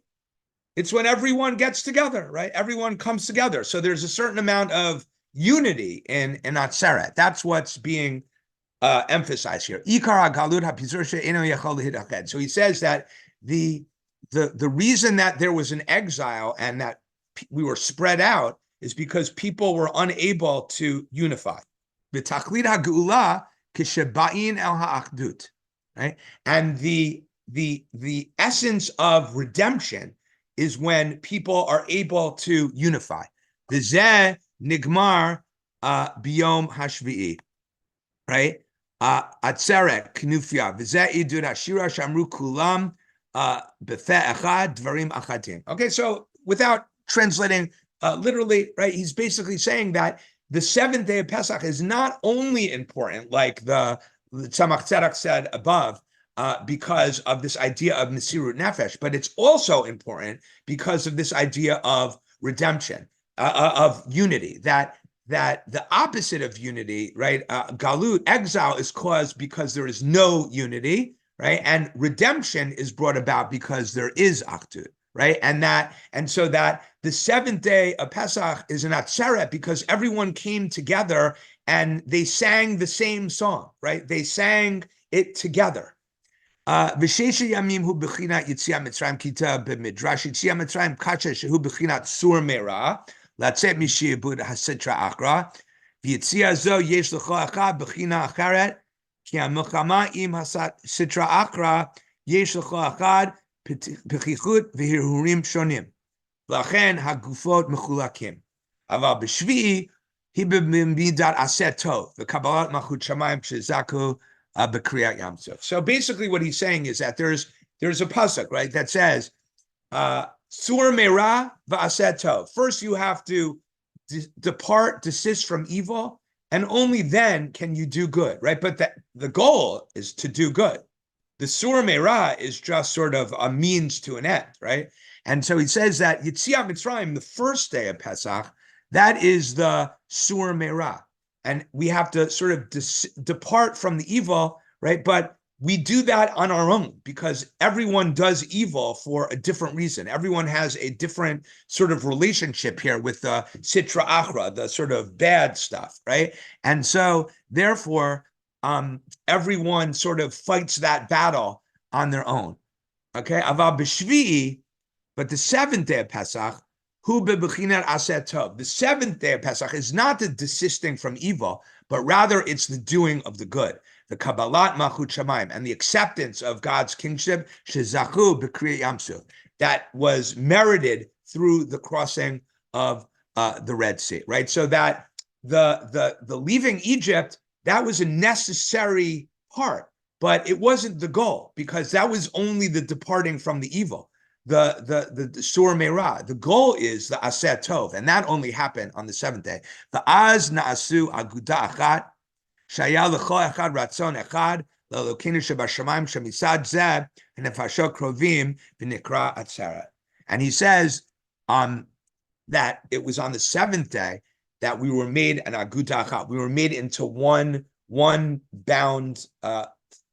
S2: It's when everyone gets together, right? Everyone comes together. So there's a certain amount of unity in Atzeret. That's what's being emphasized here. So he says that the reason that there was an exile and that we were spread out is because people were unable to unify. Right? And the essence of redemption is when people are able to unify. V'zeh nigmar biyom hashvi'i, right? Atzeret knufya v'zeh idud hashira shamru kulam b'feh echad dvarim achadim. Okay, so without translating literally, right? He's basically saying that the seventh day of Pesach is not only important, like the Tzemach Tzedek said above, because of this idea of Mesirut Nefesh, but it's also important because of this idea of redemption, of unity, that the opposite of unity, right? Galut, exile, is caused because there is no unity, right? And redemption is brought about because there is Achdut, right? And so that the seventh day of Pesach is an Atzeret because everyone came together and they sang the same song, right? They sang it together. V'shesha yamim hu b'chinat Yitziat Mitzrayim kita b'midrash Yitziat Mitzrayim kacha shehu b'chinat sur merah לצאת משעבוד הסטרא אחרא, ויציאה זו יש לכל אחד בחינה אחרת, כי המלחמה עם הסטרא אחרא יש לכל אחד פתיחות והרהורים שונים, לכן הגופות מחולקים. אבל בשביעי היא במידת עשה טוב, וקבלת מלכות שמיים כשזכו בקריאת ים סוף. So basically what he's saying is that there's a pasuk, right, that says, Sur Meira va'aseh tov. First, you have to desist from evil, and only then can you do good, right? But the goal is to do good. The Sur Meira is just sort of a means to an end, right? And so he says that Yetziat Mitzrayim, the first day of Pesach, that is the Sur Meira. And we have to sort of depart from the evil, right? But we do that on our own because everyone does evil for a different reason. Everyone has a different sort of relationship here with the Sitra Achra, the sort of bad stuff, right? And so therefore, everyone sort of fights that battle on their own. Okay, Aval B'Shvi'i, but the seventh day of Pesach, Hu be'bechinat aseh tov. The seventh day of Pesach is not the desisting from evil, but rather it's the doing of the good. The Kabbalat Malchut Shamayim, and the acceptance of God's kingship, shezachu b'kriyat Yamsuf, that was merited through the crossing of the Red Sea, right? So that the leaving Egypt, that was a necessary part, but it wasn't the goal because that was only the departing from the evil. The Sur Meira, the goal is the Aseh Tov, and that only happened on the seventh day. The Az Naasu Aguda Achat, Shaya L'chol Echad Ratzon Echad, L'Elokeinu Shebashamayim Shemisad Zeh, Nefashot Krovim V'Nikra Atzeret. And he says that it was on the seventh day that we were made an Aguda Achat. We were made into one bound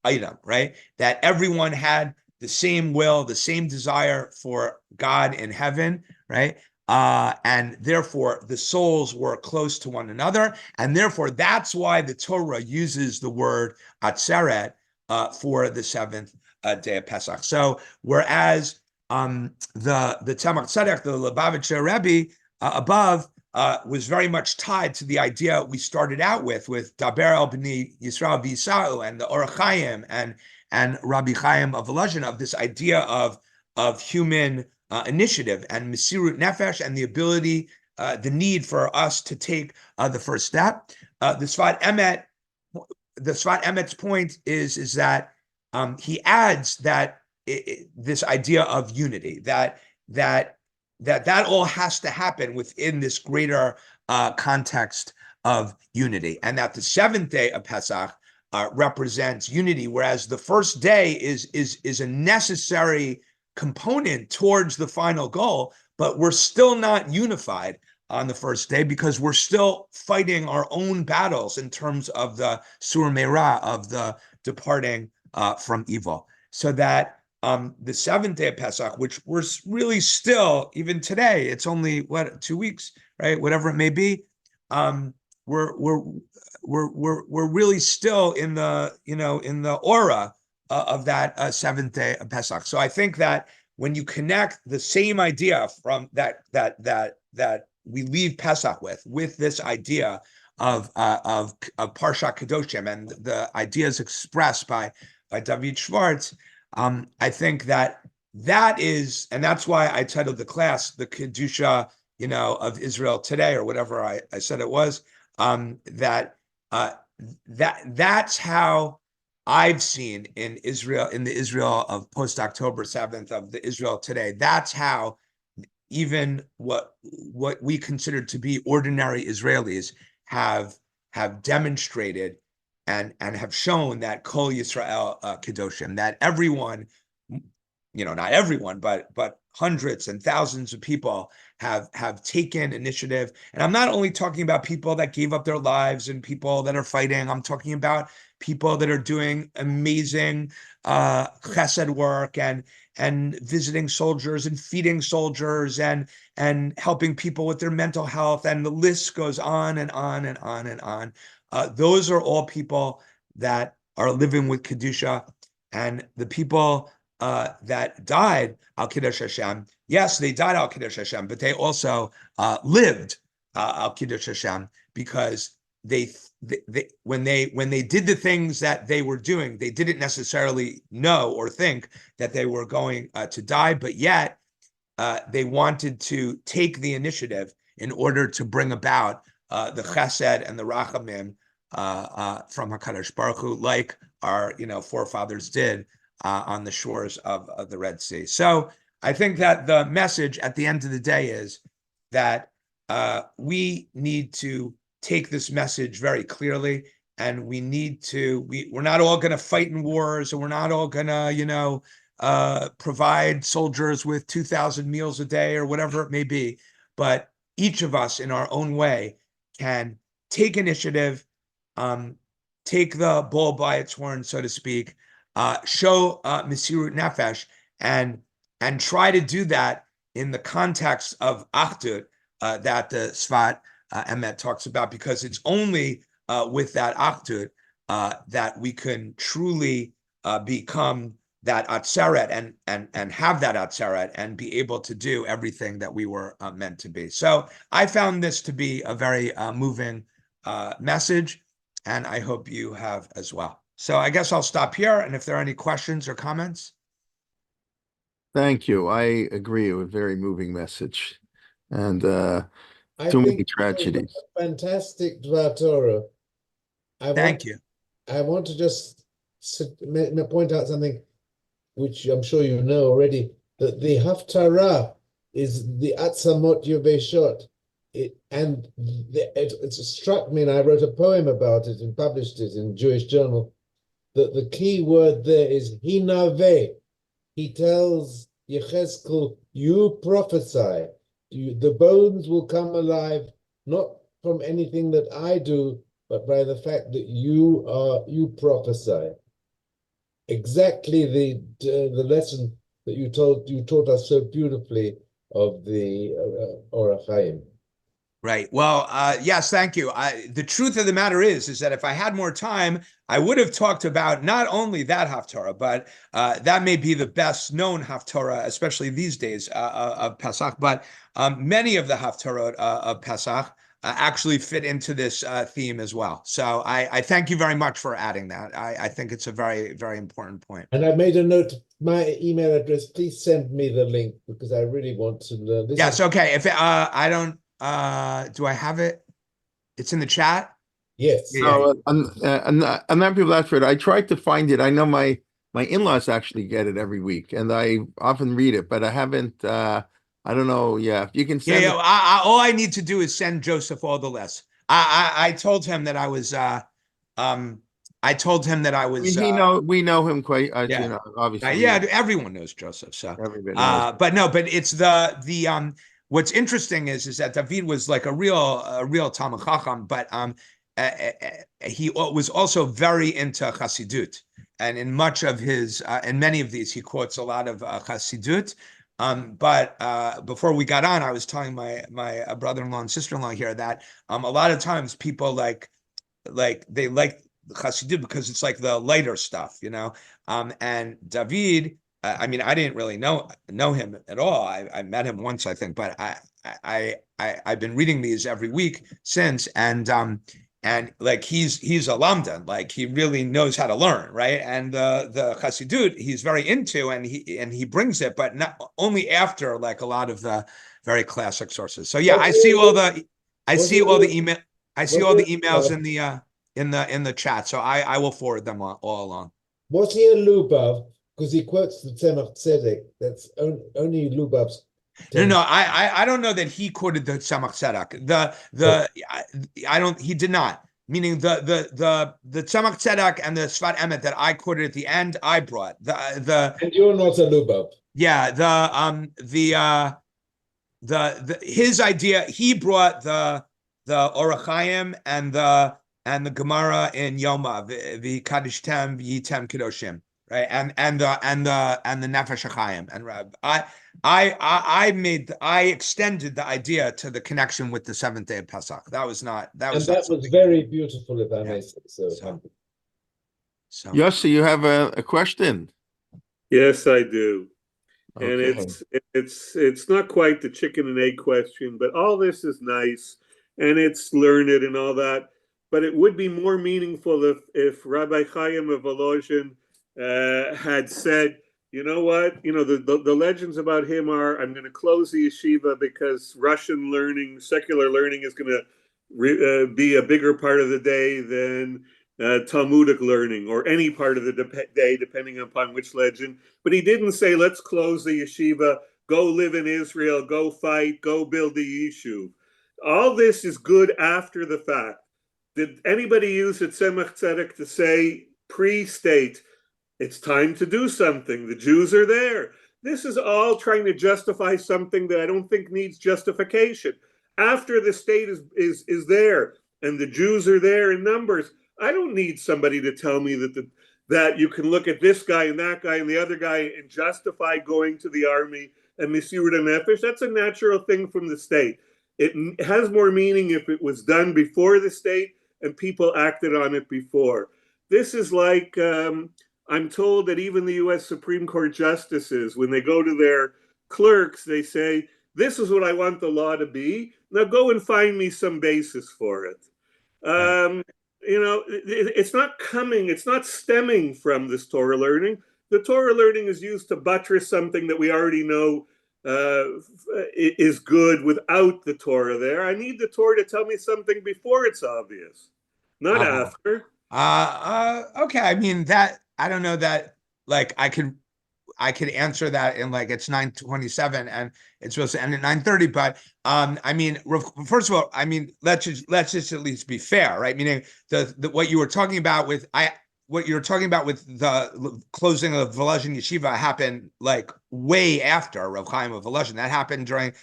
S2: item, right? That everyone had the same will, the same desire for God in heaven, right? And therefore, the souls were close to one another. And therefore, that's why the Torah uses the word Atzeret for the seventh day of Pesach. So whereas the Tzemach Tzedek, the Lubavitcher Rebbe above, was very much tied to the idea we started out with Daber el B'nai Yisrael V'Yisau and the Orach Chaim and Rabbi Chaim of Volozhin, of this idea of human initiative and Mesirut Nefesh and the ability, the need for us to take the first step. The Sfat Emet's point is that he adds that this idea of unity, that all has to happen within this greater context of unity, and that the seventh day of Pesach represents unity, whereas the first day is a necessary component towards the final goal, but we're still not unified on the first day because we're still fighting our own battles in terms of the Sur Meira, of the departing from evil. So that the seventh day of Pesach, which we're really still, even today, it's only 2 weeks, right? Whatever it may be, we're really still in the aura of that seventh day of Pesach. So I think that when you connect the same idea from that we leave Pesach with this idea of Parshat Kedoshim and the ideas expressed by David Schwartz, I think that is, and that's why I titled the class the Kedusha, of Israel today, or whatever I said it was. That's how I've seen in Israel, in the Israel of post-October 7th, of the Israel today. That's how even what we consider to be ordinary Israelis have demonstrated and have shown that Kol Yisrael Kedoshim, that everyone, not everyone, but hundreds and thousands of people have taken initiative. And I'm not only talking about people that gave up their lives and people that are fighting. I'm talking about people that are doing amazing chesed work and visiting soldiers and feeding soldiers and helping people with their mental health. And the list goes on and on and on and on. Those are all people that are living with Kedusha, and the people that died al Kiddush Hashem, yes, they died al Kiddush Hashem, but they also lived al Kiddush Hashem, because they when they did the things that they were doing, they didn't necessarily know or think that they were going to die, but yet they wanted to take the initiative in order to bring about the chesed and the rachamim from HaKadosh Baruch Hu, like our forefathers did on the shores of the Red Sea. So I think that the message at the end of the day is that we need to take this message very clearly, and we need to, we're not all going to fight in wars, and we're not all going to, provide soldiers with 2,000 meals a day or whatever it may be. But each of us in our own way can take initiative, take the bull by its horn, so to speak, show Mesirut Nefesh, and try to do that in the context of Achdut that the Sfat Emet talks about, because it's only with that Achdut that we can truly become that Atzeret and have that Atzeret and be able to do everything that we were meant to be. So I found this to be a very moving message, and I hope you have as well. So I guess I'll stop here, and if there are any questions or comments.
S1: Thank you. I agree. A very moving message, and
S4: I
S1: too many
S4: think
S1: tragedies.
S4: Fantastic Dvar Torah.
S2: Thank you.
S4: I want to just point out something which I'm sure you know already, that the Haftarah is the Atzamot Yoveshot. It struck me, and I wrote a poem about it and published it in Jewish Journal, that the key word there is Hinaveh. He tells Yechezkel, you prophesy. The bones will come alive, not from anything that I do, but by the fact that you prophesy. Exactly the lesson that you taught us so beautifully of the Orach Chaim.
S2: Right. Well, yes, thank you. The truth of the matter is that if I had more time, I would have talked about not only that Haftarah, but that may be the best known Haftarah, especially these days of Pesach. But many of the Haftarot of Pesach actually fit into this theme as well. So I thank you very much for adding that. I think it's a very, very important point.
S4: And I made a note, my email address, please send me the link, because I really want to learn.
S2: Yes, okay. If I don't, do I have it? It's in the chat?
S4: Yes.
S1: So I'm not people ask for it. I tried to find it. I know my in-laws actually get it every week, and I often read it, but I haven't. I don't know. Yeah, if you can send.
S2: All I need to do is send Joseph all the lists. I told him that I was. I told him that I was.
S1: I mean, we know him quite. Obviously.
S2: Yeah, everyone knows Joseph. So,
S1: everybody knows.
S2: but it's the What's interesting is that David was like a real Talmid Chacham, but he was also very into Chassidut, and in much of his, in many of these, he quotes a lot of Chassidut. But before we got on, I was telling my brother-in-law and sister-in-law here that a lot of times people like they like Chassidut because it's like the lighter stuff, and David. I mean, I didn't really know him at all. I met him once, I think, but I've been reading these every week since, and like he's a lamdan, like he really knows how to learn, right? And the Chassidut he's very into, and he brings it, but not only after like a lot of the very classic sources. So yeah, I see all the emails in the chat. So I will forward them all along.
S4: Was he a Lubav? Because he quotes the Tzemach Tzedek. That's only Lubav's.
S2: No, I don't know that he quoted the Tzemach Tzedek. He did not. Meaning the Tzemach Tzedek and the Sfat Emet that I quoted at the end, I brought
S4: And you're not a Lubav.
S2: Yeah, his idea. He brought the Orach Chaim and the Gemara in Yoma, the Kadishtem Yitem Kedoshim. Right, and the Nefesh HaChaim, and I extended the idea to the connection with the seventh day of Pesach. That was
S4: very beautiful, if I may say so.
S2: So
S1: Yossi, you have a question?
S5: Yes, I do. And
S1: Okay.
S5: it's not quite the chicken and egg question, but all this is nice and it's learned and all that. But it would be more meaningful if Rabbi Chaim of Volozhin had said, you know what, the legends about him are, I'm going to close the yeshiva because Russian learning, secular learning, is going to be a bigger part of the day than Talmudic learning or any part of the day, depending upon which legend. But he didn't say, let's close the yeshiva, go live in Israel, go fight, go build the yishuv. All this is good after the fact. Did anybody use the Tzemach Tzedek to say pre-state, it's time to do something, the Jews are there? This is all trying to justify something that I don't think needs justification. After the state is there and the Jews are there in numbers, I don't need somebody to tell me that you can look at this guy and that guy and the other guy and justify going to the army and Mesirut Nefesh. That's a natural thing from the state. It has more meaning if it was done before the state and people acted on it before. This is like, I'm told that even the US Supreme Court justices, when they go to their clerks, they say, this is what I want the law to be. Now go and find me some basis for it. It's not stemming from this Torah learning. The Torah learning is used to buttress something that we already know is good without the Torah there. I need the Torah to tell me something before it's obvious, not after.
S2: Okay. I mean, that, I don't know that, like, I could answer that in, like, it's 9:27 and it's supposed to end at 9:30. But I mean, first of all, I mean, let's just at least be fair, right? Meaning what you were talking about with the closing of Volozhin Yeshiva happened like way after Rav Chaim of Volozhin. That happened during,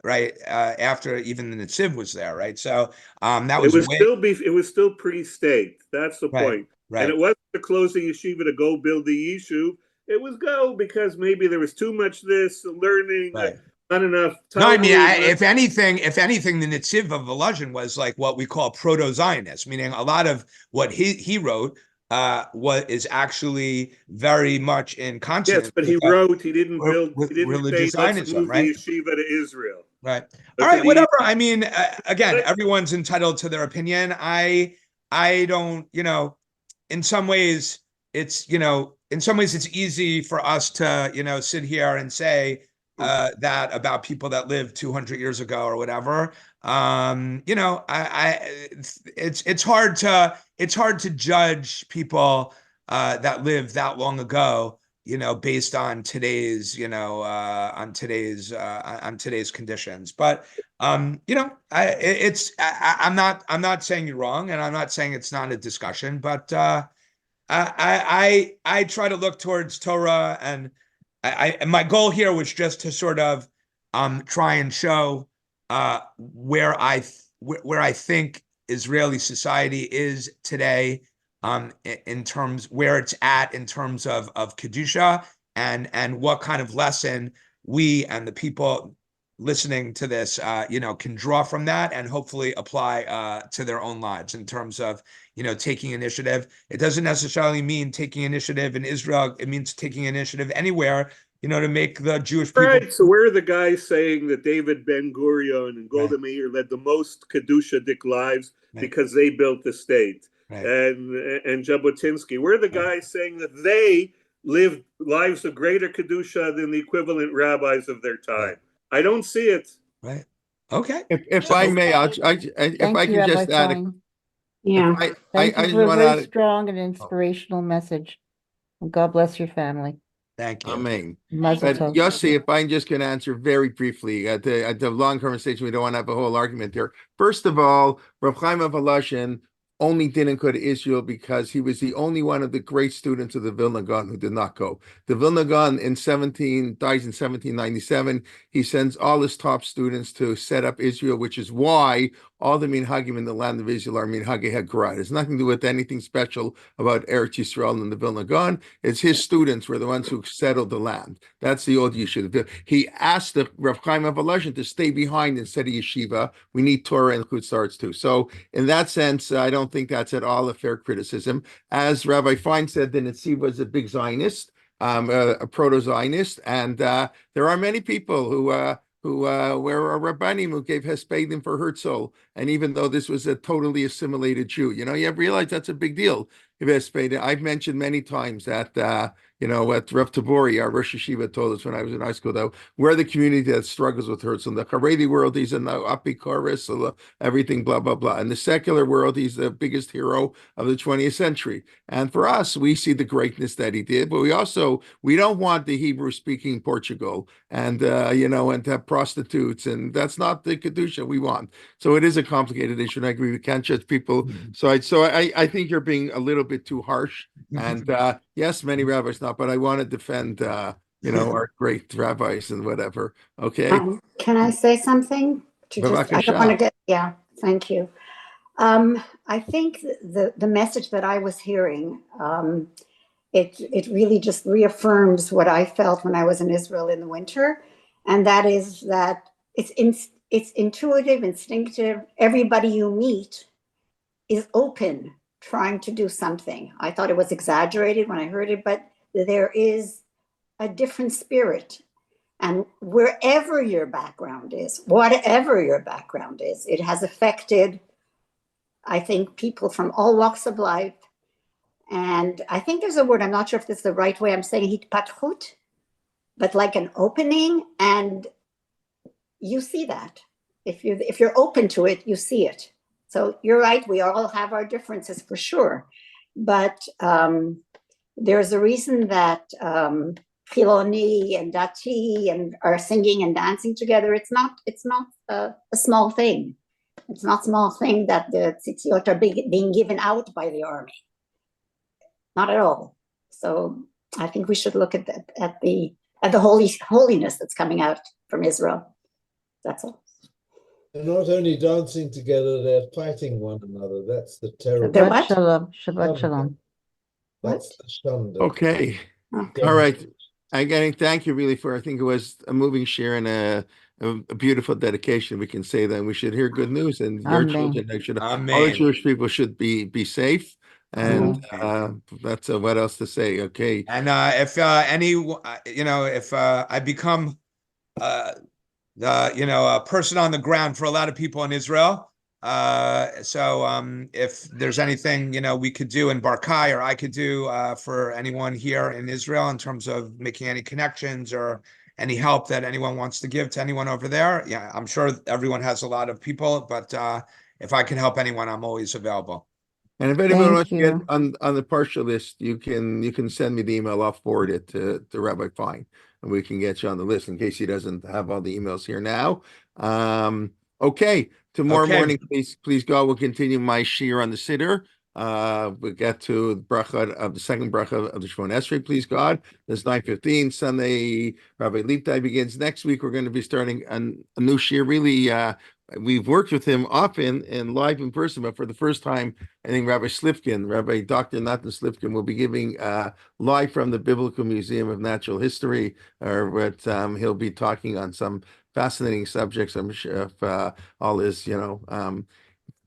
S2: right, after even the Netziv was there, right? So that was
S5: it was still pre-state. That's the point.
S2: Right.
S5: And it wasn't to close the yeshiva to go build the yishuv. It was go because maybe there was too much this learning, not enough time.
S2: No, I mean, if anything, the Netziv of Volozhin was like what we call proto-Zionist, meaning a lot of what he wrote what is actually very much in consonance.
S5: Yes, but he didn't say,
S2: religious
S5: let's
S2: Zionism,
S5: move
S2: right?
S5: the yeshiva to Israel.
S2: Right. All right, whatever. I mean, again, everyone's entitled to their opinion. I don't, in some ways it's easy for us to, sit here and say that about people that lived 200 years ago or whatever. It's hard to judge people that lived that long ago, based on today's, on today's conditions. But I'm not saying you're wrong, and I'm not saying it's not a discussion, but I try to look towards Torah, and my goal here was just to sort of try and show where I think Israeli society is today, in terms where it's at in terms of Kedusha, and what kind of lesson we and the people listening to this can draw from that and hopefully apply to their own lives in terms of taking initiative. It doesn't necessarily mean taking initiative in Israel. It means taking initiative anywhere, to make the Jewish people.
S5: Right. So we're the guys saying that David Ben-Gurion and Golda Meir led the most Kedusha-dic lives because they built the state.
S2: Right.
S5: And Jabotinsky. We're the guys saying that they lived lives of greater Kedusha than the equivalent rabbis of their time.
S2: Right.
S5: I don't see it.
S2: Right. Okay.
S1: If I may, if I could just add,
S3: Yeah.
S6: Thank
S1: I
S6: you
S1: just
S6: for a
S1: want to
S6: very
S1: add,
S6: strong and inspirational message. And God bless your family.
S2: Thank you.
S1: Amen.
S6: Mazel
S1: But
S6: tov.
S1: Yossi, if I'm just going to answer very briefly at the long conversation, we don't want to have a whole argument there. First of all, Rav Chaim of Volozhin only didn't go to Israel because he was the only one of the great students of the Vilna Gaon who did not go. The Vilna Gaon dies in 1797. He sends all his top students to set up Israel, which is why all the minhagim in the land of Israel are minhagei hagra. It has nothing to do with anything special about Eretz Yisrael and the Vilna Gaon. It's his students were the ones who settled the land. That's the old yeshiva. He asked the Rav Chaim of Volozhin to stay behind instead of yeshiva. We need Torah and chutz la'aretz too. So in that sense, I don't think that's at all a fair criticism. As Rabbi Fine said, the Netziv was a big Zionist. a proto-Zionist, and there are many people who were a Rabbanim who gave Hespedim for Herzl, and even though this was a totally assimilated Jew, you have realized that's a big deal. I've mentioned many times that what Rav Tabori, our Rosh Yeshiva, told us when I was in high school, though, we're the community that struggles with Herzl. In the Haredi world, he's in the Apikoris, everything, blah, blah, blah. In the secular world, he's the biggest hero of the 20th century. And for us, we see the greatness that he did, but we don't want the Hebrew-speaking Portugal and to have prostitutes, and that's not the Kedusha we want. So it is a complicated issue, and I agree, we can't judge people. So I think you're being a little bit too harsh. And yes, many rabbis not, but I want to defend our great rabbis and whatever. Okay.
S7: Can I say something? I don't want to thank you. I think the message that I was hearing, it really just reaffirms what I felt when I was in Israel in the winter, and that is that it's intuitive, instinctive. Everybody you meet is open, trying to do something. I thought it was exaggerated when I heard it, but there is a different spirit. And wherever your background is, whatever your background is, it has affected, I think, people from all walks of life. And I think there's a word, I'm not sure if this is the right way I'm saying, hitpatchut, but like an opening, and you see that. If you're open to it, you see it. So you're right, we all have our differences for sure. But there's a reason that Chiloni and Dati and are singing and dancing together. It's not a small thing. It's not a small thing that the tzitziot are being given out by the army. Not at all. So I think we should look at the holiness that's coming out from Israel. That's all.
S4: They're not only dancing together, they're fighting one another. That's the terrible.
S7: They're what?
S6: Shabbat shalom.
S4: That's the shunda.
S1: Okay. All right. Again, thank you really for, I think it was a moving share and a beautiful dedication. We can say that we should hear good news, and your children, all the Jewish people should be safe. And that's what else to say. Okay.
S2: And if if I become a person on the ground for a lot of people in Israel, so if there's anything we could do in Barkai, or I could do for anyone here in Israel in terms of making any connections or any help that anyone wants to give to anyone over there, I'm sure everyone has a lot of people, but if I can help anyone, I'm always available.
S1: And if anyone wants to get on the partial list, you can send me the email. I'll forward it to Rabbi Fine, and we can get you on the list in case he doesn't have all the emails here now. Okay. Tomorrow morning, please God, we'll continue my shir on the Siddur. We'll get to the bracha of the second bracha of the Shemona Esrei, please God. It's 9:15 Sunday. Rabbi Liptai begins next week. We're going to be starting a new shir. Really, we've worked with him often and live in person, but for the first time, I think Rabbi Dr. Nathan Slifkin, will be giving live from the Biblical Museum of Natural History, or he'll be talking on some fascinating subjects. I'm sure of all his,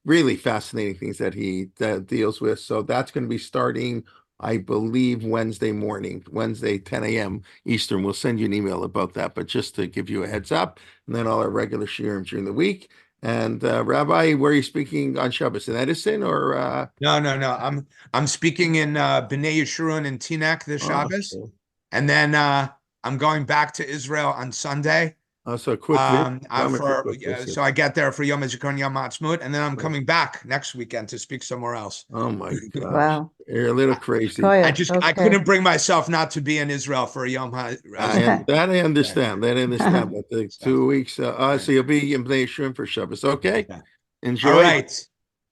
S1: really fascinating things that he deals with. So that's going to be starting, I believe, Wednesday morning, Wednesday, 10 a.m. Eastern. We'll send you an email about that, but just to give you a heads up, and then all our regular shiurim during the week. And Rabbi, where are you speaking on Shabbos? In Edison or?
S2: No. I'm speaking in Bnei Yeshurun in Teaneck this Shabbos,
S1: Cool.
S2: and then I'm going back to Israel on Sunday.
S1: So quick.
S2: So I get there for Yom HaZikaron, Yom HaAtzmaut, and then I'm coming back next weekend to speak somewhere else.
S1: Oh my gosh.
S6: Wow.
S1: You're a little crazy.
S2: I couldn't bring myself not to be in Israel for Yom HaAtzmaut.
S1: That I understand. But the 2 weeks, so you'll be in Bnei Yeshurun for Shabbos. Okay.
S2: Yeah.
S1: Enjoy.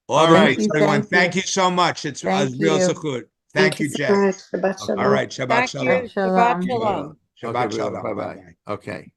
S2: All right,
S6: you,
S2: everyone.
S6: thank
S2: Thank you so much. It's a real zechut. Thank you, Jay.
S7: Shabbat shalom.
S2: All right, Shabbat shalom.
S6: Shabbat shalom.
S2: Shabbat shalom.
S1: Bye-bye. Okay.